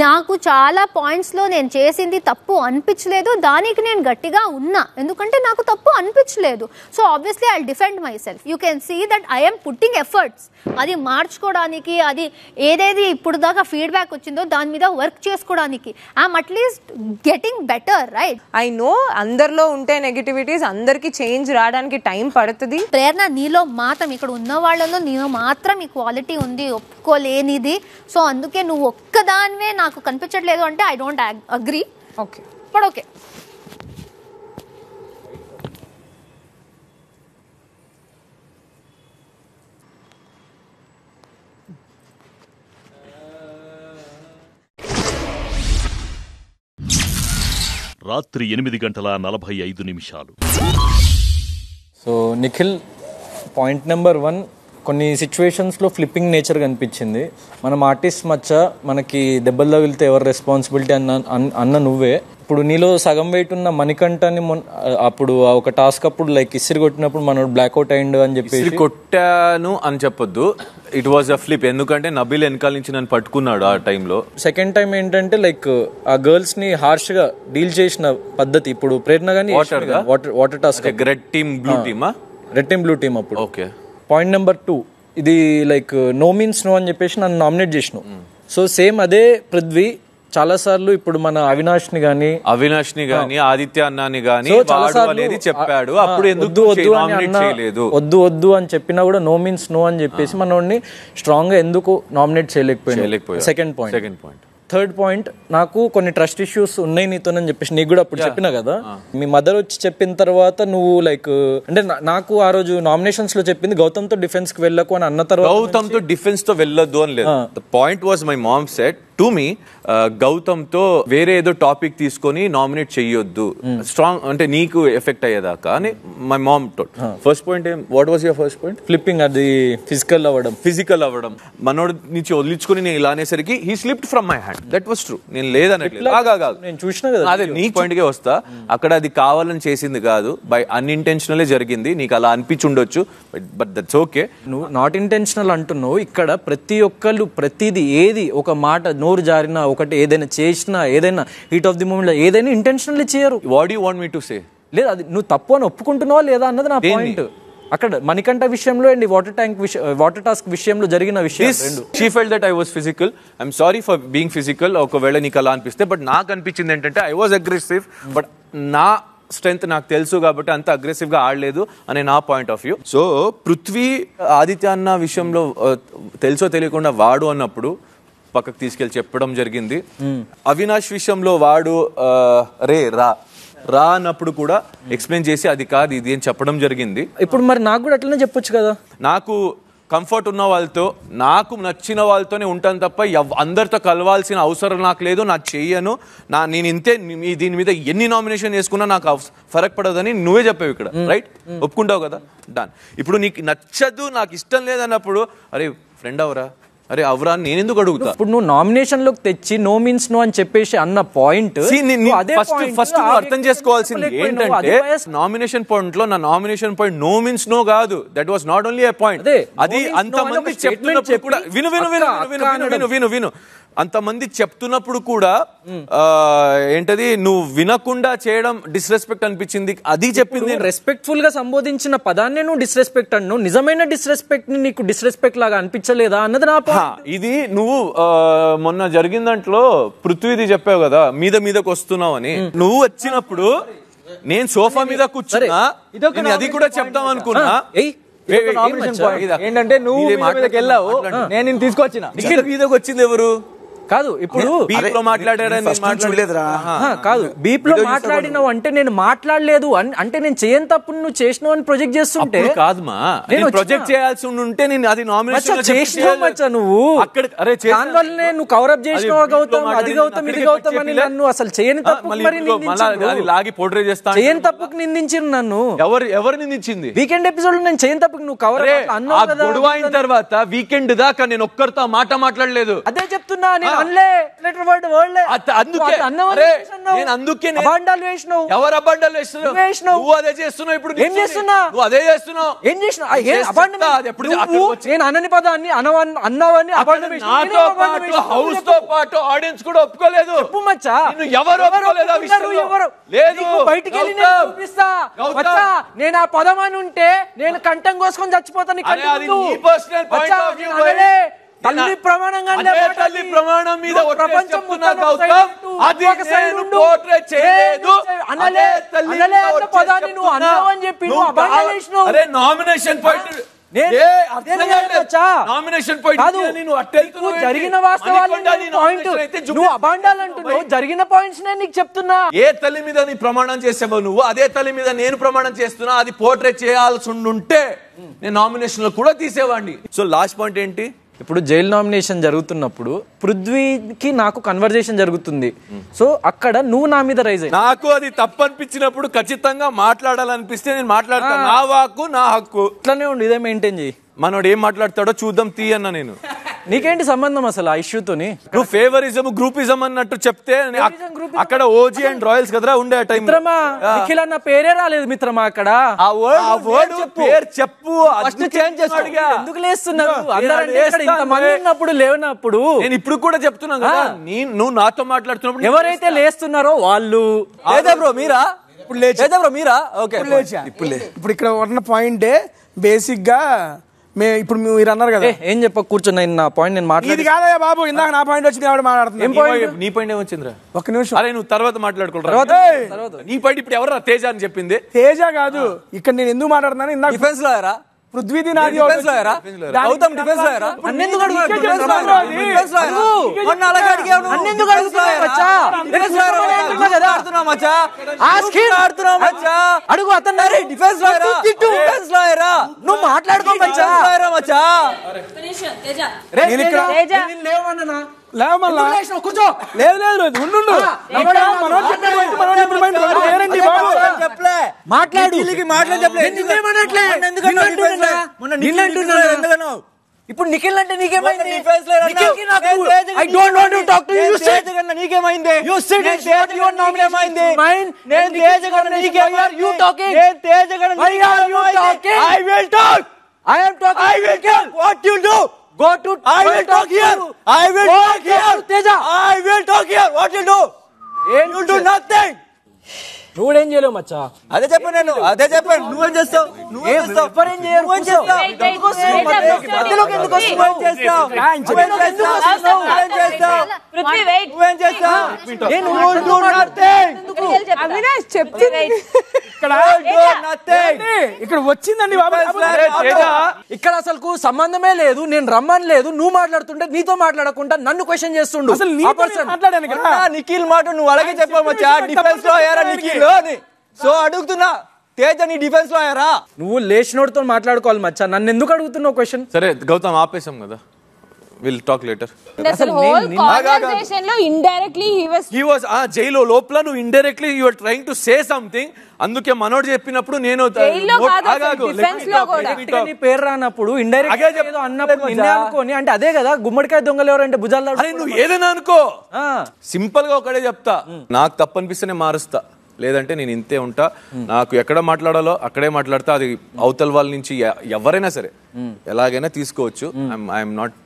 నాకు చాలా పాయింట్స్లో నేను చేసింది తప్పు అనిపించలేదు, దానికి నేను గట్టిగా ఉన్నా, ఎందుకంటే నాకు తప్పు అనిపించలేదు. So obviously I defend myself. You can see that I'm putting efforts. అది మార్చుకోవడానికి, అది ఏదేది ఇప్పుడు దాకా ఫీడ్బ్యాక్ వచ్చిందో దాని మీద వర్క్ చేసుకోవడానికి I'm at least getting better, right? I know అందరిలో ఉంటే నెగటివిటీస్, అందరికి చేంజ్ రావడానికి టైం పడుతుంది. ప్రేరణ, నీలో మాత్రం ఇక్కడ ఉన్న వాళ్ళలో నీలో మాత్రం ఈ క్వాలిటీ ఉంది, ఒప్పుకోలేనిది. సో అందుకే నువ్వు ఒక్కదానివే నాకు కనిపించట్లేదు అంటే I don't agree. Okay, but okay. రాత్రి 8:45. సో నిఖిల్, పాయింట్ నెంబర్ 1, కొన్ని సిచ్యువేషన్స్లో ఫ్లిప్పింగ్ నేచర్ కనిపించింది. మనం ఆర్టిస్ట్ మచ్చ, మనకి దెబ్బలు తగిలితే ఎవరు రెస్పాన్సిబిలిటీ అన్న నువ్వే. ఇప్పుడు నీలో సగం వెయిట్ ఉన్న మణికంఠని అప్పుడు ఒక టాస్క్ అప్పుడు లైక్ ఇసిరి కొట్టినప్పుడు మనోడు బ్లాక్అవుట్ అయ్యిండు అని చెప్పి కొట్టాను అని చెప్పొద్దు. ఇట్ వాజ్ అ ఫ్లిప్, ఎందుకంటే నబీల్ వెనకాల నుంచి నన్ను పట్టుకున్నాడు ఆ టైంలో. సెకండ్ టైం ఏంటంటే లైక్ ఆ గర్ల్స్ ని హార్ష్ గా డీల్ చేసిన పద్ధతి. ఇప్పుడు ప్రేరణ గానీ water task, red team blue టీమా? రెడ్ టీమ్ బ్లూ టీమ్ అప్పుడు. ఓకే. పాయింట్ నెంబర్ 2, ఇది లైక్ నో మీన్స్ నో అని చెప్పేసి నన్ను నామినేట్ చేసినావు. సో సేమ్ అదే పృథ్వీ చాలా సార్లు ఇప్పుడు మన అవినాష్ని గానీ ఆదిత్య అన్నాని గానీ అనేది చెప్పాడు, అప్పుడు వద్దు వద్దు అని చెప్పినా కూడా నో మీన్స్ నో అని చెప్పేసి మనోడిని స్ట్రాంగ్ గా ఎందుకు నామినేట్ చేయలేకపోయాడు. Second point. థర్డ్ పాయింట్, నాకు కొన్ని ట్రస్ట్ ఇష్యూస్ ఉన్నాయి నీతోనని చెప్పేసి నీకు కూడా అప్పుడు చెప్పినా కదా. మీ మదర్ వచ్చి చెప్పిన తర్వాత నువ్వు లైక్ అంటే నాకు ఆ రోజు నామినేషన్స్ లో చెప్పింది గౌతమ్ తో డిఫెన్స్ కి వెళ్ళకు అని అన్న తర్వాత గౌతమ్ తో డిఫెన్స్ తో వెళ్ళొద్దు అని లేదు. The point was my mom said to me Gautam తో వేరే ఏదో టాపిక్ తీసుకొని నామినేట్ చెయ్యొద్దు స్ట్రాంగ్ అంటే నీకు ఎఫెక్ట్ అయ్యేదాకా అని my mom told. First point what was your first point? Flipping, అది ఫిజికల్ అవ్వడం. మనోడు నుంచి వదిలించుకుని నేను ఇలా అనేసరికి he slipped from my hand. That was true. నేను లేదనట్లేదు, నేను చూసినా కదా. అదే నీ పాయింట్ కే వస్తా. అక్కడ అది కావాలని చేసింది కాదు, బై అన్ఇంటెన్షనలే జరిగింది. నీకు అలా అనిపించుండొచ్చు, బట్ దట్స్ ఓకే. నువ్వు నాట్ ఇంటెన్షనల్ అంటున్నావు. ఇక్కడ ప్రతి ఒక్కళ్ళు ప్రతిది ఏది ఒక మాట నోరు జారినా ఒకటి ఏదైనా చేసినా ఏదైనా హీట్ ఆఫ్ ది మూమెంట్ ఏదైనా ఇంటెన్షనల్లీ చేయరు. What you want me to say? లేదు, అది నువ్వు తప్పు అని ఒప్పుకుంటున్నావా లేదా అన్నది నా పాయింట్. అక్కడ మణికంఠ విషయంలో అండ్ వాటర్ టాస్క్ విషయంలో జరిగిన విషయం she felt that I was physical. I'm sorry for being physical. ఒకవేళ నీకు అలా అనిపిస్తే, బట్ నాకు అనిపించింది ఏంటంటే ఐ వాజ్ అగ్రెసివ్, బట్ నా స్ట్రెంత్ నాకు తెలుసు కాబట్టి అంత అగ్రెసివ్ గా ఆడలేదు అనే నా point of view. So Prithvi Aditya అన్న విషయంలో తెలుసో తెలియకుండా వాడు అన్నప్పుడు పక్కకు తీసుకెళ్లి చెప్పడం జరిగింది. అవినాష్ విషయంలో వాడు రా అన్నప్పుడు కూడా ఎక్స్ప్లెయిన్ చేసి అది కాదు ఇది అని చెప్పడం జరిగింది. ఇప్పుడు మరి నాకు కూడా అట్లనే చెప్పొచ్చు కదా. నాకు కంఫర్ట్ ఉన్న వాళ్ళతో, నాకు నచ్చిన వాళ్ళతోనే ఉంటాను తప్ప అందరితో కలవాల్సిన అవసరం నాకు లేదు. నాకు చెయ్యను, నేను ఇంతే. దీని మీద ఎన్ని నామినేషన్ చేసుకున్నా నాకు ఫరక్ పడదని నువ్వే చెప్పావు ఇక్కడ, రైట్? ఒప్పుకుంటావు కదా, డన్. ఇప్పుడు నీకు నచ్చదు, నాకు ఇష్టం లేదన్నప్పుడు అరే ఫ్రెండ్ అవరా, అరే అవరా నేను ఎందుకు అడుగుతా? ఇప్పుడు నువ్వు నామినేషన్ లోకి తెచ్చి నో మీన్స్ నో అని చెప్పేసి అన్న పాయింట్ ఫస్ట్ అర్థం చేసుకోవాల్సింది ఏంటంటే నామినేషన్ పాయింట్ లో నా nomination point no means no కాదు. That was not only a point. అది అంతమంది చెప్తున్నప్పుడు కూడా విను అంతమంది చెప్తున్నప్పుడు కూడా ఏంటది నువ్వు వినకుండా చేయడం డిస్రెస్పెక్ట్ అనిపించింది. అది చెప్పింది. రెస్పెక్ట్ఫుల్ గా సంబోధించిన పదాన్ని నువ్వు డిస్రెస్పెక్ట్ అన్నావు. నిజమైన డిస్రెస్పెక్ట్ ని నీకు డిస్రెస్పెక్ట్ లాగా అనిపించలేదా అన్నది నా పాయింట్. ఇది నువ్వు మొన్న జరిగిన దాంట్లో పృథ్వీది చెప్పావు కదా, మీదకి వస్తున్నావు అని. నువ్వు వచ్చినప్పుడు నేను సోఫా మీద కూర్చున్నా, అది కూడా చెప్తాం అనుకున్నా. ఏంటంటే నువ్వు మీదకి వెళ్ళావు, నేను తీసుకొచ్చిన మీదకి వచ్చింది ఎవరు కాదు. ఇప్పుడు బీప్ లో మాట్లాడాడని కాదు, బీప్ లో మాట్లాడినావు అంటే నేను మాట్లాడలేదు అంటే నేను చేయని తప్పు నువ్వు చేసినావు అని ప్రొజెక్ట్ చేస్తుంటే కాదుమా. నేను ప్రొజెక్ట్ చేయాల్సి ఉంటే నేను అది నామినేషన్ చేసినావు నువ్వు అక్కడ. అరే దానివల్లనే నువ్వు కవరప్ చేసినావు గౌతమ్, అది గౌతమ్ ఇది గౌతమ్ అని నన్ను అసలు చేయని తప్పు లాగి పోర్ట్రే చేస్తాను. చేయని తప్పుకు నిందించారు నన్ను. ఎవరు నిందించింది? వీకెండ్ ఎపిసోడ్ నేను చేయని తప్పుకు నువ్వు కవర్ అన్నావు కదా. గొడవ అయిన తర్వాత వీకెండ్ దాకా నేను ఒక్కరితో మాట్లాడలేదు. అదే చెప్తున్నా నేను. ఎవరు అబండాలు వేస్తున్నావు? నువ్వు అదే చేస్తున్నావు. ఇప్పుడు ఏం చేస్తున్నా? నువ్వు అదే చేస్తున్నావు. ఏం చేసినా? నేను అనని పదాన్ని అన్నావని నాతో పాటు హౌస్ తో పాటు ఆడియన్స్ కూడా ఒప్పుకోలేదు. ఎవరు ఒప్పుకోలేదు? లేదు, బయటికి వెళ్ళి చూపిస్తా. నేను ఆ పదం అని ఉంటే నేను కంఠం కోసుకొని చచ్చిపోతాను. తల్లి ప్రమాణంగా తల్లి ప్రమాణం మీద ప్రపంచం నామినేషన్ పాయింట్ జరిగిన వాస్తవాలు నువ్వు అబాండాలంటున్నావు. జరిగిన పాయింట్స్ నేను నీకు చెప్తున్నా. ఏ తల్లి మీద నీ ప్రమాణం చేసావు నువ్వు, అదే తల్లి మీద నేను ప్రమాణం చేస్తున్నా. అది పోర్ట్రేట్ చేయాల్సి ఉంటే నేను నామినేషన్ లో కూడా తీసేవాడిని. సో లాస్ట్ పాయింట్ ఏంటి? ఇప్పుడు జైలు నామినేషన్ జరుగుతున్నప్పుడు పృథ్వీకి నాకు కన్వర్జేషన్ జరుగుతుంది. సో అక్కడ నువ్వు నా మీద రైజ్ అయ్యి నాకు అది తప్పు అనిపించినప్పుడు ఖచ్చితంగా మాట్లాడాలనిపిస్తే నేను మాట్లాడతాను. నా వాక్కు నా హక్కు. ఇట్లానే ఉండి ఇదే మెయింటైన్ చేయి. మనోడు ఏం మాట్లాడతాడో చూద్దాం తీ అన్న. నేను నీకేంటి సంబంధం అసలు ఆ ఇష్యూతోని? నువ్వు ఫేవరిజం గ్రూపిజం అన్నట్టు చెప్తే అక్కడ ఓజీ అండ్ రాయల్స్ కదరా ఉండే టైం. మిత్రమా నిఖిల్ అన్న పేరే రాలేదు మిత్రమా అక్కడ. ఆ వర్డ్ పేరు చెప్పు. ఎందుకు లేస్తున్నారు ఇంతమంది ఉన్నప్పుడు లేనప్పుడు? నేను ఇప్పుడు కూడా చెప్తున్నాను కదా, నువ్వు నాతో మాట్లాడుతున్నప్పుడు ఎవరైతే లేస్తున్నారో వాళ్ళు. బ్రో మీరా? ఇప్పుడు ఇక్కడ ఉన్న పాయింటే బేసిక్ గా ఇప్పుడు మీరు అన్నారు కదా ఏం చెప్ప కూర్చున్నా నా పాయింట్ నేను ఇది మాట్లాడి కాదయ్యా బాబు, ఇందాక నా పాయింట్ వచ్చింది ఎవరు మాట్లాడుతున్నా. నీ పాయింట్ ఏమొచ్చిందిరా? ఒక్క నిమిషం. అరే నువ్వు తర్వాత మాట్లాడుకుంటా. నీ పాయింట్ ఇప్పుడు ఎవరు తేజ అని చెప్పింది? తేజ కాదు, ఇక్కడ నేను ఎందుకు మాట్లాడుతున్నాను ఇందాక డిఫెన్స్ లో ఎరా పృథ్వీది నాది డిఫెన్స్ లో ఎరా గౌతమ్ డిఫెన్స్ లో ఎరా అన్నెందుకు అడుగుతున్నావు? డిఫెన్స్ లో ఎరా మొన్న అలాగే అడిగావు అన్నెందుకు అడుగుతున్నావు మచ్చా? డిఫెన్స్ లో ఎరా అంటున్నా కదా, ఆడుతున్నావు మచ్చా, ఆస్క్ హిమ్ ఆడుతున్నావు మచ్చా, అడుగు అతను రే డిఫెన్స్ లో ఎరా డిఫెన్స్ లో ఎరా నువ్వు మాట్లాడుకో మచ్చా మచ్చా. నేను ఇక్కడ నేను లేవన్నా లేవమల్లా కూర్చో. లేదు లేదు లేదు ఉండు మాట్లాడు ఇప్పుడు నిఖిల్ అంటే నీకేమైంది? Go to. I will talk here. I will talk here. Teja. I will talk here. What you do? You do nothing. నువ్వేం చేయలేవు మచ్చా. అదే చెప్పాను నేను, అదే చెప్పాను. నువ్వేం చేస్తావు? నువ్వేం చేస్తావు? ఇక్కడ వచ్చిందండి బాబు, ఇక్కడ అసలు సంబంధమే లేదు. నేను రమ్మని లేదు, నువ్వు మాట్లాడుతుంటే నీతో మాట్లాడకుండా నన్ను క్వశ్చన్ చేస్తుండు. అసలు మాట్లాడాను కదా. నిఖిల్ మాట నువ్వు అలాగే చెప్పావు మచ్చా. డిఫెన్స్ లో అయ్యారా నిఖిల్ అని. సో అడుగుతున్నా, తేజ నీ డిఫెన్స్ లో అయ్యారా? నువ్వు లేచినోడితో మాట్లాడుకోవాలి మచ్చా, నన్ను ఎందుకు అడుగుతున్నావు క్వశ్చన్? సరే గౌతమ్ ఆపేసాం కదా, విల్ టాక్ లేటర్. జైలు లోపల నువ్వు indirectly you are trying to say something. అందుకే మనోడు చెప్పినప్పుడు నేను పేరు రానప్పుడు ఇండైరెక్ట్ అన్నప్పుడు అనుకోని అంటే అదే కదా గుమ్మడికాయ దొంగలు ఎవరంటే భుజాలు. నువ్వు ఏదైనా అనుకో, సింపుల్ గా ఒకటే చెప్తా, నాకు తప్పు అనిపిస్తేనే మారుస్తా, లేదంటే నేను ఇంతే ఉంటా. నాకు ఎక్కడ మాట్లాడాలో అక్కడే మాట్లాడతా. అది అవతల వాళ్ళ నుంచి ఎవరైనా సరే ఎలాగైనా తీసుకోవచ్చు. I'm not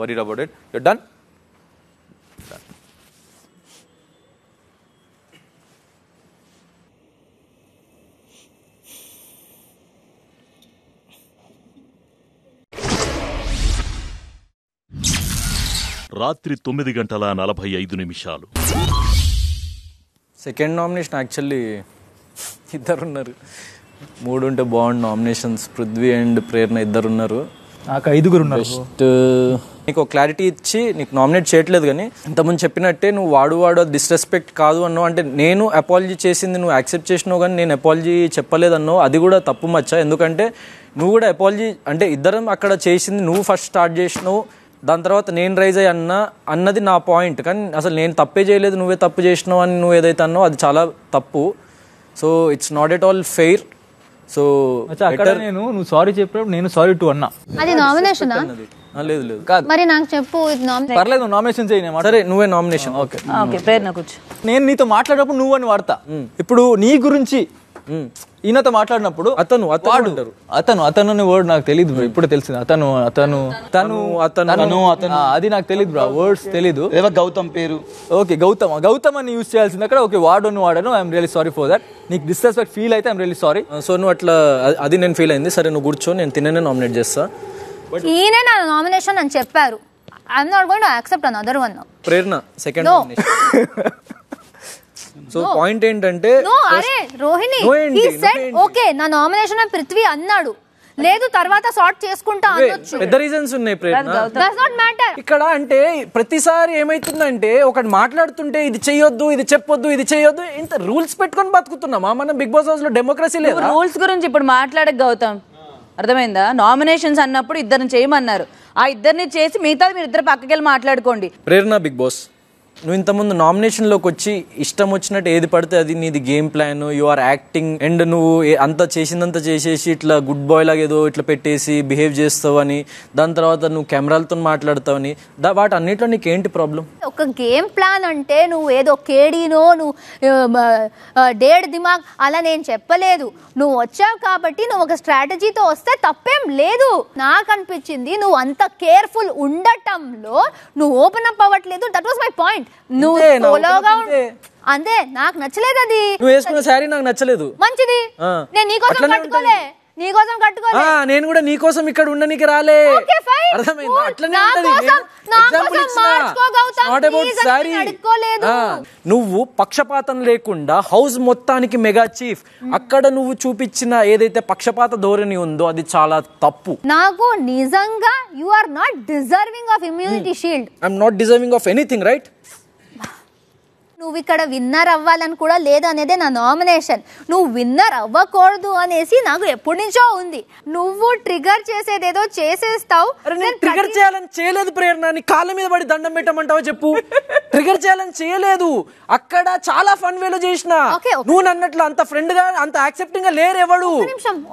worried about it. You done. రాత్రి 9:45. సెకండ్ నామినేషన్ యాక్చువల్లీ ఇద్దరున్నారు, 3 ఉంటే బాగుండు నామినేషన్స్. పృథ్వీ అండ్ ప్రేరణ ఇద్దరున్నారు, నాకు 5 ఉన్నారు. జస్ట్ నీకు క్లారిటీ ఇచ్చి నీకు నామినేట్ చేయట్లేదు, కానీ ఇంతకుముందు చెప్పినట్టే నువ్వు వాడు డిస్రెస్పెక్ట్ కాదు అన్నావు. అంటే నేను అపాలజీ చేసింది నువ్వు యాక్సెప్ట్ చేసినావు, కానీ నేను అపాలజీ చెప్పలేదన్నావు. అది కూడా తప్పు మచ్చా. ఎందుకంటే నువ్వు కూడా అపాలజీ అంటే ఇద్దరం అక్కడ చేసింది నువ్వు ఫస్ట్ స్టార్ట్ చేసినావు, దాని తర్వాత నేను రైజ్ అయ్యి అన్నది నా పాయింట్. కానీ అసలు నేను తప్పే చేయలేదు, నువ్వే తప్పు చేసినావు అని నువ్వు ఏదైతే అన్నావు అది చాలా తప్పు. So it's not at all fair. So అక్కడ నేను నువ్వు సారీ చెప్పినప్పుడు నేను సారీ టు అన్నా. అది నామినేషన్ లేదు లేదు మరి నాకు చెప్పు. పర్లేదు నువ్వు నామినేషన్ చేయి. సరే నువ్వే నామినేషన్. ఓకే ప్రేరణ కూర్చో. నేను నీతో మాట్లాడినప్పుడు నువ్వు అని వాడతా. ఇప్పుడు నీ గురించి ఈయనతో మాట్లాడినప్పుడు అతను అతను వర్డ్ నాకు తెలియదు బ్రో, ఇప్పుడే తెలిసింది. అతను అది నాకు తెలియదు బ్రో, వర్డ్స్ తెలీదు. గౌతమ్ పేరు ఓకే గౌతమ్ అని యూజ్ చేయాల్సింది అక్కడ. ఓకే వాడను I'm really sorry for that. నీకు డిస్రెస్పెక్ట్ ఫీల్ అయితే ఐఎమ్ రియల్లీ సారీ. సో నువ్వు అట్లా అది నేను ఫీల్ అయింది. సరే నువ్వు కూర్చో, నేను తిననే నామినేట్ చేస్తా. ఈయనే నా నామినేషన్ అని చెప్పారు. I'm not going to accept another one. Prerana second nomination. So point ఏంటంటే అరే రోహిణి హి సెడ్ ఓకే నా నామినేషన్ పృథ్వీ అన్నాడు, లేదు తర్వాత సార్ట్ చేసుకుంటా అనొచ్చు. పెద్ద రీజన్స్ ఉన్నాయి ప్రేరణ. Does not matter. ఇక్కడ అంటే ప్రతిసారి ఏమైతుందంటే ఒకటి మాట్లాడుతుంటే ఇది చెయ్యొద్దు, ఇది చెప్పొద్దు, ఇది చెయ్యొద్దు, ఇంత రూల్స్ పెట్టుకొని బతుకుతున్నామా మనం? బిగ్ బాస్ హౌస్ లో డెమోక్రసీ లేదు. రూల్స్ గురించి ఇప్పుడు మాట్లాడక గౌతమ్, అర్థమైందా? నామినేషన్స్ అన్నప్పుడు ఇద్దరిని చేయమన్నారు, ఆ ఇద్దరిని చేసి మిగతా మీరు ఇద్దరు పక్కకి వెళ్ళి మాట్లాడుకోండి. ప్రేరణ బిగ్ బాస్ నువ్వు ఇంతకుముందు నామినేషన్లోకి వచ్చి ఇష్టం వచ్చినట్టు ఏది పడితే అది నీది game plan, you are acting, and నువ్వు అంతా చేసిందంతా చేసేసి ఇట్లా గుడ్ బాయ్ లాగా ఏదో ఇట్లా పెట్టేసి బిహేవ్ చేస్తావని, దాని తర్వాత నువ్వు కెమెరాలతో మాట్లాడతావని, వాటి అన్నిట్లో నీకేంటి ప్రాబ్లం? ఒక గేమ్ ప్లాన్ అంటే నువ్వు ఏదో కేడీనో నువ్వు డేడ్ దిమాగ్ అలా నేను చెప్పలేదు. నువ్వు వచ్చావు కాబట్టి నువ్వు ఒక స్ట్రాటజీతో వస్తే తప్పేం లేదు. నాకు అనిపించింది నువ్వు అంత కేర్ఫుల్ ఉండటంలో నువ్వు ఓపెన్ అప్ అవ్వట్లేదు. That was my point. నువ్వు అంతే నాకు నచ్చలేదు. అది నువ్వు వేసుకున్న శారీ నాకు నచ్చలేదు. మంచిది, నేను నీకోసం కట్టుకోలే, నీకోసం కట్టుకోలే. నేను కూడా నీకోసం ఇక్కడ ఉండనికి రాలే. అర్థమైందా? అట్లనే ఉంటది. నువ్వు పక్షపాతం లేకుండా హౌస్ మొత్తానికి మెగా చీఫ్, అక్కడ నువ్వు చూపించిన ఏదైతే పక్షపాత ధోరణి ఉందో అది చాలా తప్పు. నాకు నిజంగా you are not deserving of immunity shield. I'm not deserving of anything, right? నువ్వు ఇక్కడ విన్నర్ అవ్వాలని కూడా లేదు అనేదే నా నామినేషన్. నువ్వు విన్నర్ అవ్వకూడదు అనేసి నాకు ఎప్పటి నుంచో ఉంది. నువ్వు ట్రిగర్ చేసేదేదో చేసేస్తావు. ట్రిగర్ చేయాలని చేయలేదు ప్రేరణ. నీ కాళ్ళ మీద పడి దండం పెట్టమంటావా చెప్పు? ట్రిగర్ చేయాలని చేయలేదు. అక్కడ చాలా ఫన్ వేలో చేసిన. నువ్వు నన్నట్లు అంత ఫ్రెండ్ గా అంత యాక్సెప్టింగ్ గా లేరు ఎవడు.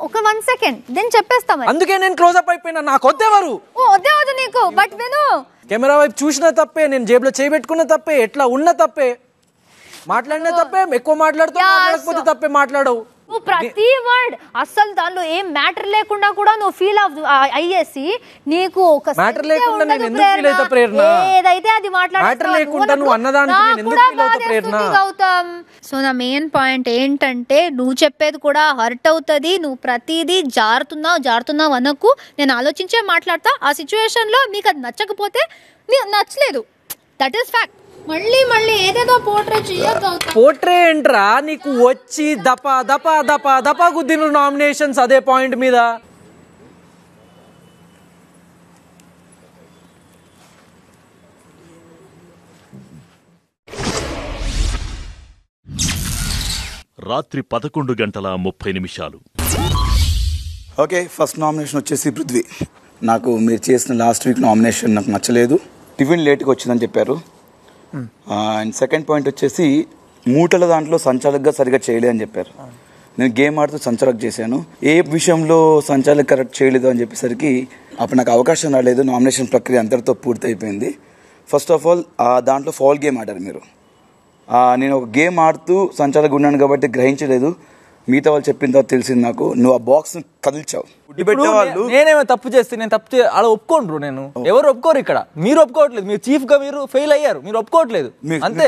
ఒక 1 సెకండ్ నేను చెప్పేస్తా. అందుకే నేను క్లోజ్అప్ అయిపోయినా. నాకు వద్దేవారు వద్దు నీకు. బట్ విను, కెమెరా వైపు చూసిన తప్పే, నేను జేబులో చేయబెట్టుకున్న తప్పే, ఎట్లా ఉన్న తప్పే, మాట్లాడిన తప్పే, ఎక్కువ మాట్లాడుతూ తప్పే మాట్లాడవు. నువ్వు ప్రతి వర్డ్ అస్సలు దానిలో ఏం మ్యాటర్ లేకుండా కూడా నువ్వు ఫీల్ అయ్యేసి నీకు ఒక మ్యాటర్ లేకుండా నేను ఎందుకు ఫీల్ అవుతా ప్రేరణ? ఏదైతే అది మ్యాటర్ లేకుండా నువ్వు అన్నదానికి నేను ఎందుకు ఫీల్ అవుతా ప్రేరణ? గౌతమ్, సో నా మెయిన్ పాయింట్ ఏంటంటే నువ్వు చెప్పేది కూడా హర్ట్ అవుతుంది. నువ్వు ప్రతిదీ జారుతున్నావు అనకు. నేను ఆలోచించే మాట్లాడతా. ఆ సిచ్యువేషన్ లో మీకు అది నచ్చకపోతే నచ్చలేదు, దట్ ఈస్ ఫ్యాక్ట్. మళ్ళీ ఏదేదో పోర్ట్రే చేయొద్దు. పోర్ట్రే ఏంట్రా? నీకు వచ్చి దపా గుద్దిన నామినేషన్స్ అదే పాయింట్ మీద. రాత్రి 11:30 ఓకే, ఫస్ట్ నామినేషన్ వచ్చేసి పృథ్వీ. నాకు మీరు చేసిన లాస్ట్ వీక్ నామినేషన్ నాకు నచ్చలేదు. టిఫిన్ లేట్గా వచ్చిందని చెప్పారు. అండ్ సెకండ్ పాయింట్ వచ్చేసి మూటల దాంట్లో సంచాలకుగా సరిగా చేయలేదు అని చెప్పారు. నేను గేమ్ ఆడుతూ సంచాలక్ చేశాను. ఏ విషయంలో సంచాలక్ కరెక్ట్ చేయలేదు అని చెప్పేసరికి అప్పుడు నాకు అవకాశం రాలేదు. నామినేషన్ ప్రక్రియ అంతటితో పూర్తి అయిపోయింది. ఫస్ట్ ఆఫ్ ఆల్ దాంట్లో ఫౌల్ గేమ్ ఆడారు మీరు. నేను ఒక గేమ్ ఆడుతూ సంచాలకుగా ఉన్నాను కాబట్టి గ్రహించలేదు. మిగతా వాళ్ళు చెప్పిన తర్వాత తెలిసింది నాకు. నువ్వు ఆ బాక్స్ కదిల్చావు. నేనేమో తప్పు చేస్తే నేను తప్పు అలా ఒప్పుకోండ్రు. నేను ఎవరు ఒప్పుకోరు ఇక్కడ. మీరు ఒప్పుకోవట్లేదు. మీరు చీఫ్ గా మీరు ఫెయిల్ అయ్యారు. మీరు ఒప్పుకోవట్లేదు అంతే.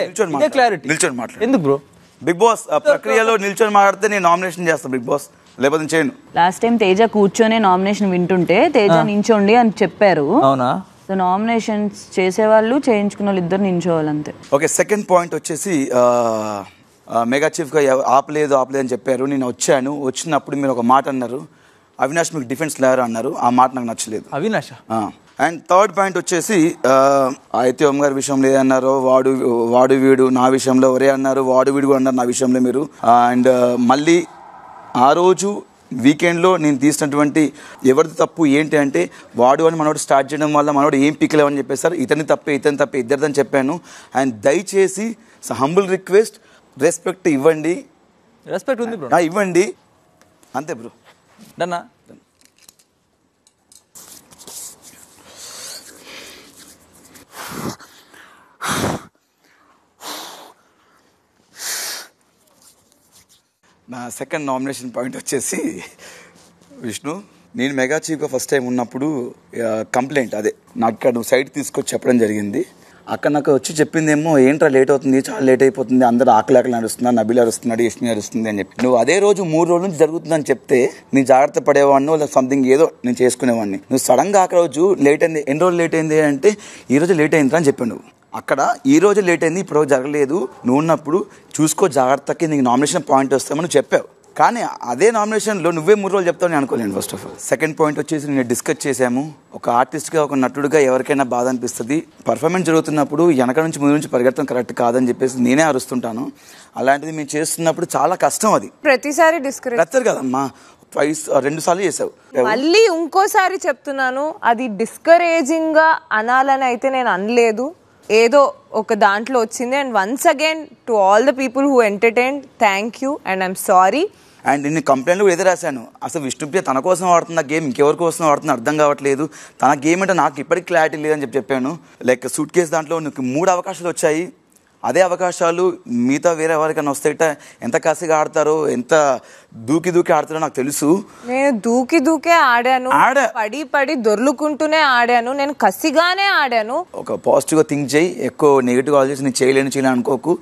క్లారిటీ. నిల్చొని మాట్లాడు. ఎందుకు బ్రో? బిగ్ బాస్ ఆ ప్రక్రియలో నిల్చొని మాట్లాడితే నేను నామినేషన్ చేస్తాను బిగ్ బాస్, లేకపోతే చేయను. లాస్ట్ టైం తేజ కూర్చొని నామినేషన్ వింటుంటే తేజ నించోండి అని చెప్పారు. అవునా? సో నామినేషన్స్ చేసేవాళ్ళు చేయించుకున్న వాళ్ళు ఇద్దరు నించోవాలి అంతే. ఓకే, సెకండ్ పాయింట్ వచ్చేసి మెగా చీఫ్గా ఆపలేదు అని చెప్పారు. నేను వచ్చినప్పుడు మీరు ఒక మాట అన్నారు, అవినాష్ మీకు డిఫెన్స్ లేరు అన్నారు. ఆ మాట నాకు నచ్చలేదు. అవినాష్. అండ్ థర్డ్ పాయింట్ వచ్చేసి అయితే ఓం గారి విషయంలో ఏదన్నారు, వాడు వీడు. నా విషయంలో ఒరే అన్నారు, వాడు వీడు కూడా అన్నారు నా విషయంలో మీరు. అండ్ మళ్ళీ ఆ రోజు వీకెండ్లో నేను తీసినటువంటి ఎవరిది తప్పు ఏంటి అంటే వాడు అని మనోడు స్టార్ట్ చేయడం వల్ల మనోడు ఏం పిక్కలేవని చెప్పేసారు. ఇతని తప్పే ఇద్దరిదని చెప్పాను. అండ్ దయచేసి హంబుల్ రిక్వెస్ట్, రెస్పెక్ట్ ఇవ్వండి. రెస్పెక్ట్ ఉంది బ్రో, ఇవ్వండి అంతే బ్రో. డన్నా. నా సెకండ్ నామినేషన్ పాయింట్ వచ్చేసి విష్ణు. నేను మెగా చీఫ్గా ఫస్ట్ టైం ఉన్నప్పుడు కంప్లైంట్ అదే నాకు ఇక్కడ నువ్వు సైట్ తీసుకొచ్చి చెప్పడం జరిగింది. అక్కడ నాకు వచ్చి చెప్పిందేమో ఏంట్రా లేట్ అవుతుంది, చాలా లేట్ అయిపోతుంది, అందరూ ఆకలి నడుస్తున్నారు, నబిల్ అరుస్తున్నాడు, యష్మి అరుస్తుంది అని చెప్పి. నువ్వు అదే రోజు 3 రోజుల నుంచి జరుగుతుందని చెప్తే నేను జాగ్రత్త పడేవాడిని, లేదా సంథింగ్ ఏదో నేను చేసుకునేవాడిని. నువ్వు సడన్గా ఆ రోజు లేట్ అయింది. ఎన్ని రోజులు లేట్ అయింది అంటే ఈ రోజు లేట్ అయిందిరా అని చెప్పాను. నువ్వు అక్కడ ఈ రోజు లేట్ అయింది, ఇప్పుడు జరగలేదు, నువ్వు ఉన్నప్పుడు చూసుకో జాగ్రత్తకి నీకు నామినేషన్ పాయింట్ వస్తామని నువ్వు చెప్పావు. కానీ అదే నామినేషన్లో నువ్వే 3 రోజులు చెప్తావు నేను అనుకోలేను. First of all second point వచ్చేసి నేను డిస్కస్ చేశాము. ఒక ఆర్టిస్ట్గా, ఒక నటుడుగా ఎవరికైనా బాధ అనిపిస్తుంది. పర్ఫార్మెన్స్ జరుగుతున్నప్పుడు వెనక నుంచి ముందు నుంచి పరిగెత్తడం కరెక్ట్ కాదని చెప్పేసి నేనే అరుస్తుంటాను. అలాంటిది మేము చేస్తున్నప్పుడు చాలా కష్టం. అది ప్రతిసారి డిస్కరేజ్ కదమ్మా, 2 సార్లు చేసావు. మళ్ళీ ఇంకోసారి చెప్తున్నాను, అది డిస్కరేజింగ్ గా అనాలని అయితే నేను అనలేదు. ఏదో ఒక దాంట్లో వచ్చింది. And once again to all the people who entertained, thank you and I'm sorry. And నేను కంప్లైంట్లు కూడా రాశాను. అసలు విష్ణుప్రియ తన కోసం ఆడుతున్న గేమ్ ఇంకెవరి కోసం ఆడుతున్నా అర్థం కావట్లేదు. తన గేమ్ అంటే నాకు ఇప్పటికీ క్లారిటీ లేదని చెప్పాను. లైక్ సూట్ కేసు దాంట్లో నీకు 3 అవకాశాలు వచ్చాయి. అదే అవకాశాలు మిగతా వేరే ఎవరికైనా వస్తేట ఎంత కసిగా ఆడతారో, ఎంత దూకి ఆడతారో నాకు తెలుసు. నేను దూకే ఆడాను, పడి దొర్లుకుంటూనే ఆడాను, నేను కసిగానే ఆడాను. ఒక పాజిటివ్గా థింక్ చేయి, ఎక్కువ నెగిటివ్గా ఆలోచించి నేను చేయలేను అనుకోకు,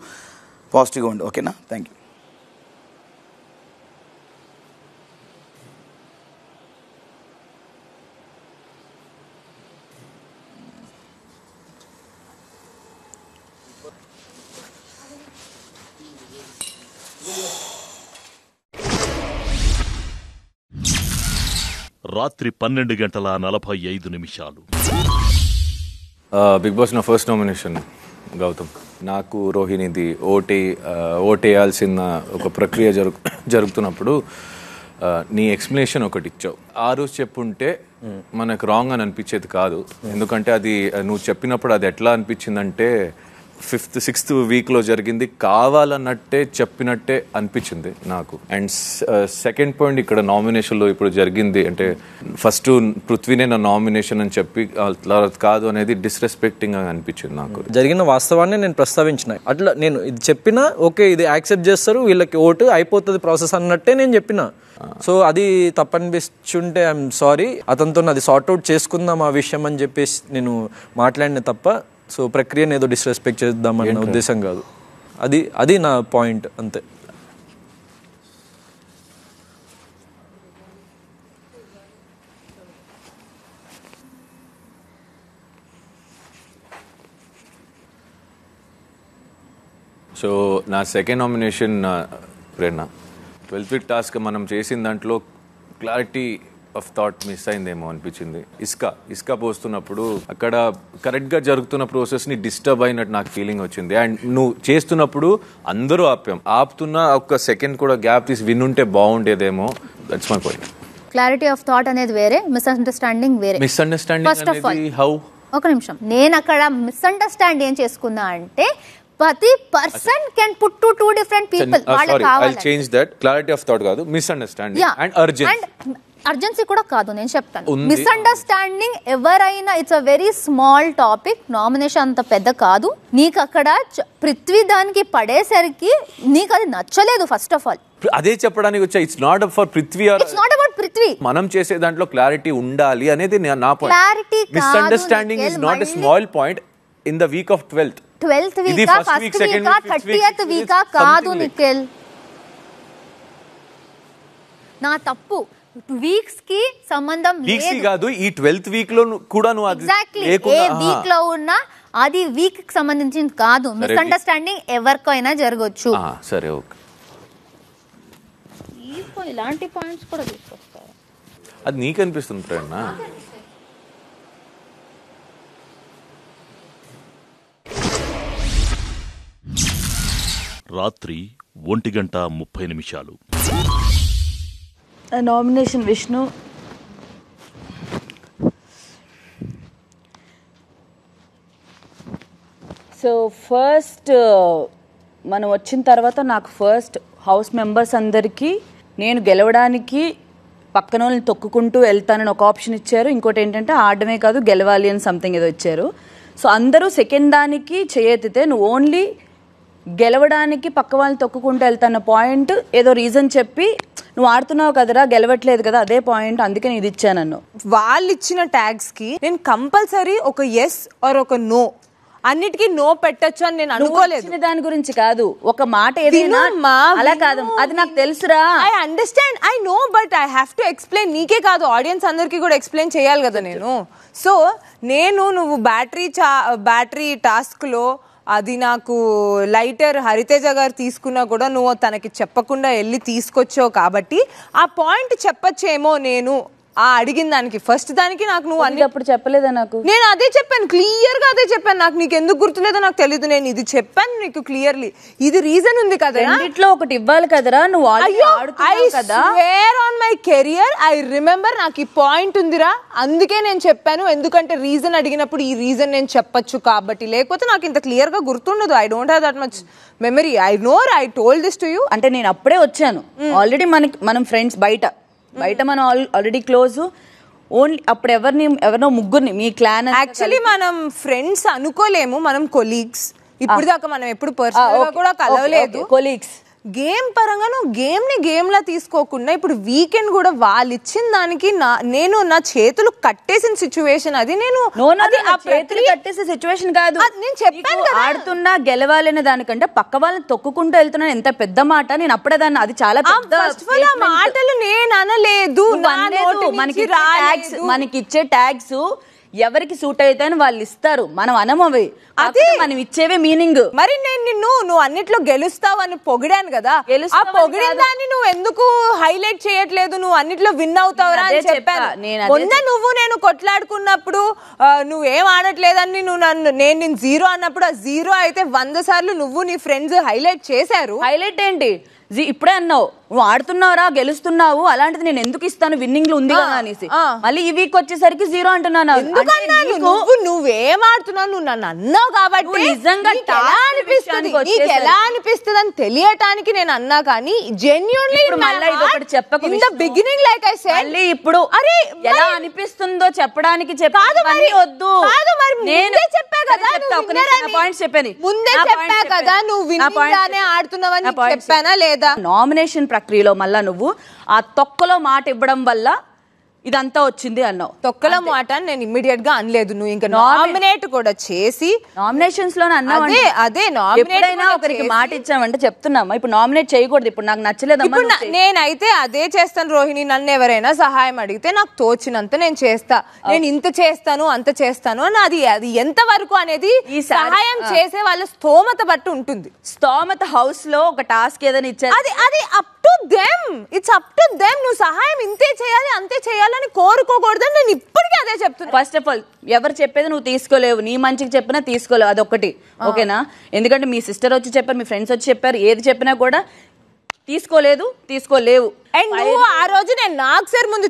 పాజిటివ్గా ఉండు. ఓకేనా? Thank you. రాత్రి 12:45. బిగ్ బాస్ నా ఫస్ట్ నామినేషన్ గౌతమ్. నాకు రోహిణిది ఓటేయాల్సిన ఒక ప్రక్రియ జరుగుతున్నప్పుడు నీ ఎక్స్ప్లెనేషన్ ఒకటి ఇచ్చావు. ఆ రోజు చెప్పుంటే మనకు రాంగ్ అని అనిపించేది కాదు. ఎందుకంటే అది నువ్వు చెప్పినప్పుడు అది ఎట్లా అనిపించిందంటే 5th 6th వీక్లో జరిగింది కావాలన్నట్టే చెప్పినట్టే అనిపించింది నాకు. అండ్ సెకండ్ పాయింట్ ఇక్కడ నామినేషన్లో ఇప్పుడు జరిగింది అంటే ఫస్ట్ పృథ్వీనే నా నామినేషన్ అని చెప్పి అట్లా కాదు అనేది డిస్రెస్పెక్టింగ్ అని అనిపించింది నాకు. జరిగిన వాస్తవాన్ని నేను ప్రస్తావించిన, అట్లా నేను ఇది చెప్పినా ఓకే ఇది యాక్సెప్ట్ చేస్తారు, వీళ్ళకి ఓటు అయిపోతుంది ప్రాసెస్ అన్నట్టే నేను చెప్పిన. సో అది తప్పనిపిస్తుంటే ఐఎమ్ సారీ, అతనితో అది సార్ట్అవుట్ చేసుకుందాం ఆ విషయం అని చెప్పేసి నేను మాట్లాడిన తప్ప సో ప్రక్రియను ఏదో డిస్రెస్పెక్ట్ చేద్దామన్న ఉద్దేశం కాదు. అది నా పాయింట్ అంతే. సో నా సెకండ్ నామినేషన్ ప్రేరణ. 12th వీక్ టాస్క్ మనం చేసిన దాంట్లో క్లారిటీ ఆఫ్ థాట్ మిస్ అయిందేమో అనిపించింది. ఇసుక పోస్తున్నప్పుడు అక్కడ కరెక్ట్గా జరుగుతున్న ప్రాసెస్ని డిస్టర్బ్ అయినట్టు నాకు ఫీలింగ్ వచ్చింది. అండ్ నువ్వు చేస్తున్నప్పుడు అందరూ ఆపుతున్న ఒక సెకండ్ కూడా గ్యాప్ తీసి వినుంటే బాగుండేదేమో. That's my point. Clarity of thought అనేది వేరే, మిస్అండర్స్టాండింగ్ వేరే. మిస్అండర్స్టాండింగ్ అనేది హౌ? ఒక నిమిషం, నేను అక్కడ మిస్అండర్స్టాండ్ ఏం చేసుకున్నా అంటే ప్రతి person can put to 2 different people. వాళ్ళకి కావాలి. I'll change that. Clarity of thought కాదు, మిస్అండర్స్టాండింగ్ అండ్ అర్జెన్సీ. అర్జెన్సీ కూడా కాదు, నేను చెప్తాను. మిస్అండర్స్టాండింగ్ ఎవరైనా it's a very small topic. Nomination అంత పెద్ద కాదు. నీకు అక్కడ పృథ్వీ దానికి పడేసరికి నీకు అది నచ్చలేదు. ఫస్ట్ ఆఫ్ ఆల్ అదే చెప్పడానికి వచ్చా. It's not for Prithvi, it's not about Prithvi. మనం చేసే దాంట్లో క్లారిటీ ఉండాలి అనేది నా point. Misunderstanding is not a small point in the week of 12th వీకా, ఫస్ట్ వీకా, 30th వీకా కాదు నిఖిల్. నా తప్పు. వీక్స్ కి సంబంధం కాదు. ఈ 12th వీక్ లో కూడా నువ్వు ఏ వీక్ లో ఉన్నా అది వీక్ కి సంబంధించింది కాదు. మిస్అండర్స్టాండింగ్ ఎవరికైనా జరగచ్చు. సరే ఓకే. ఇలాంటి పాయింట్స్ కూడా తీసుకొస్తారు. అది నీకు అనిపిస్తుంది ప్రేరణ. రాత్రి 1:30. నామినేషన్ విష్ణు. సో ఫస్ట్ మనం వచ్చిన తర్వాత నాకు ఫస్ట్ హౌస్ మెంబర్స్ అందరికీ నేను గెలవడానికి పక్కన వాళ్ళని తొక్కుకుంటూ వెళ్తానని ఒక ఆప్షన్ ఇచ్చారు. ఇంకోటి ఏంటంటే ఆడమే కాదు గెలవాలి అని సంథింగ్ ఏదో ఇచ్చారు. సో అందరూ సెకండ్ దానికి చేయెత్తితే నువ్వు ఓన్లీ గెలవడానికి పక్క వాళ్ళని తొక్కుకుంటూ వెళ్తాన్న పాయింట్ ఏదో రీజన్ చెప్పి నువ్వు ఆడుతున్నావు కదరా, గెలవట్లేదు కదా, అదే పాయింట్, అందుకే నేను ఇది ఇచ్చాను. వాళ్ళు ఇచ్చిన ట్యాగ్స్ కి నేను కంపల్సరీ ఒక ఎస్ ఆర్ ఒక నో, అన్నిటికీ నో పెట్టచ్చు అని నేను అనుకోలేదు. దాని గురించి కాదు, ఒక మాట ఏదైనా అలా కాదు, అది నాకు తెలుసురా. I understand, I know, but I have to explain. నీకే కాదు ఆడియన్స్ అందరికి కూడా ఎక్స్ప్లెయిన్ చేయాలి కదా నేను. సో నువ్వు బ్యాటరీ టాస్క్ లో అది నాకు లైటర్ హరితేజ గారు తీసుకున్నా కూడా నువ్వు తనకి చెప్పకుండా వెళ్ళి తీసుకొచ్చావు కాబట్టి ఆ పాయింట్ చెప్పచ్చేమో. నేను అడిగిన దానికి ఫస్ట్ దానికి నాకు నువ్వు అన్ని అప్పుడు చెప్పలేదా? నాకు నేను అదే చెప్పాను, క్లియర్ గా అదే చెప్పాను. నాకు నీకు ఎందుకు గుర్తులేదో నాకు తెలీదు, నేను ఇది చెప్పాను నీకు క్లియర్లీ. ఇది రీజన్ ఉంది కదా, రెండిట్లో ఒకటి ఇవ్వాలి కదరా. నువ్వు I swear on my career I remember నాకు ఈ పాయింట్ ఉందిరా, అందుకే నేను చెప్పాను. ఎందుకంటే రీజన్ అడిగినప్పుడు ఈ రీజన్ నేను చెప్పొచ్చు కాబట్టి, లేకపోతే నాకు ఇంత క్లియర్ గా గుర్తుండదు. I don't have that much memory. I know I told this to you. అంటే నేను అప్పుడే వచ్చాను ఆల్రెడీ. మనం ఫ్రెండ్స్ బయట మనం ఆల్రెడీ క్లోజ్. ఓన్లీ అప్పుడు ఎవరినో ముగ్గురిని మీ క్లాన్. యాక్చువల్లీ మనం ఫ్రెండ్స్ అనుకోలేము, మనం కొలీగ్స్. ఇప్పుడు దాకా మనం ఎప్పుడు పర్సనల్ గా కూడా కలవలేదు. కొలీగ్స్. గేమ్ పరంగా నువ్వు గేమ్ లా తీసుకోకుండా ఇప్పుడు వీకెండ్ కూడా వాళ్ళు ఇచ్చిన దానికి నేను నా చేతులు కట్టేసిన సిచ్యువేషన్ అది. నేను చేతులు కట్టేసే సిచ్యువేషన్ కాదు, నేను చెప్పాను ఆడుతున్నా గెలవాలనే దానికంటే పక్క వాళ్ళని తొక్కుకుంటూ వెళ్తున్నా ఎంత పెద్ద మాట. నేను అప్పుడే దాన్ని అది చాలా మాటలు నేను అనలేదు. మనకి ఇచ్చే ట్యాగ్స్ ఎవరికి సూట్ అవుతాయని వాళ్ళు ఇస్తారు, మనం అనమవి, అదే మనం ఇచ్చేవే మీనింగ్. మరి నేను నువ్వు అన్నిట్లో గెలుస్తావు అని పొగిడాను కదా, ఆ పొగిడిన దాన్ని నువ్వు ఎందుకు హైలైట్ చేయట్లేదు? నువ్వు అన్నిట్లో విన్ అవుతావురా అని చెప్పాను. మొన్న నువ్వు నేను కొట్లాడుకున్నప్పుడు నువ్వేం ఆడట్లేదని నేను 0 అన్నప్పుడు, ఆ 0 అయితే 100 సార్లు నువ్వు నీ ఫ్రెండ్స్ హైలైట్ చేశారు. హైలైట్ ఏంటి? ఇప్పుడే అన్నావు నువ్వు ఆడుతున్నావురా, గెలుస్తున్నావు, అలాంటిది నేను ఎందుకు ఇస్తాను, విన్నింగ్ ఉంది కదా అనేసి. మళ్ళీ ఈ వీక్ వచ్చేసరికి 0 అంటున్నాను. నువ్వేం ఆడుతున్నావు, నువ్వు నన్ను అన్నావు కాబట్టి నిజంగా ఎలా అనిపిస్తుంది అని తెలియటానికి నేను అన్నా. కానీ genuinely beginning like I said, మళ్ళీ ఇప్పుడు అరే ఎలా అనిపిస్తుందో చెప్పడానికి చెప్పాలి వద్దు. నేను చెప్పా కదా, పాయింట్స్ చెప్పాను ముందే చెప్పా కదా, నువ్వు విన్నింగ్గానే ఆడుతున్నావని చెప్పానా లేదా? నామినేషన్ ప్రక్రియలో మళ్ళా నువ్వు ఆ తొక్కలో మాట ఇవ్వడం వల్ల ఇదంతా వచ్చింది అన్నావు. తొక్కలో మాట నేను ఇమ్మీడియట్ గా అనలేదు. నువ్వు ఇంకా నామినేట్ కూడా చేసి నామినేషన్స్ లోనే అన్నావు. అదే ఎప్పుడైనా ఒకరికి మాట ఇచ్చామంటే చెప్తున్నామా, ఇప్పుడు నామినేట్ చేయకూడదు, ఇప్పుడు నాకు నచ్చలేదు. నేనైతే అదే చేస్తాను రోహిణి. నన్ను ఎవరైనా సహాయం అడిగితే నాకు తోచినంత నేను చేస్తా. నేను ఇంత చేస్తాను అంత చేస్తాను అని అది ఎంత వరకు అనేది ఈ సహాయం చేసే వాళ్ళ స్తోమత బట్టి ఉంటుంది. స్తోమత హౌస్ లో ఒక టాస్క్ ఏదైనా ఇచ్చారు, అది up to them, it's up to them. నువ్వు సహాయం ఇంతే చేయాలి అంతే చేయాలని కోరుకోకూడదని నేను ఇప్పటికీ అదే చెప్తున్నా. ఫస్ట్ ఆఫ్ ఆల్ ఎవరు చెప్పేది నువ్వు తీసుకోలేవు, నీ మంచికి చెప్పినా తీసుకోలేవు, అదొకటి ఓకేనా? ఎందుకంటే మీ సిస్టర్ వచ్చి చెప్పారు, మీ ఫ్రెండ్స్ వచ్చి చెప్పారు, ఏది చెప్పినా కూడా తీసుకోలేవు. అండ్ నువ్వు ఆ రోజు నేను నాకు సార్ ముందు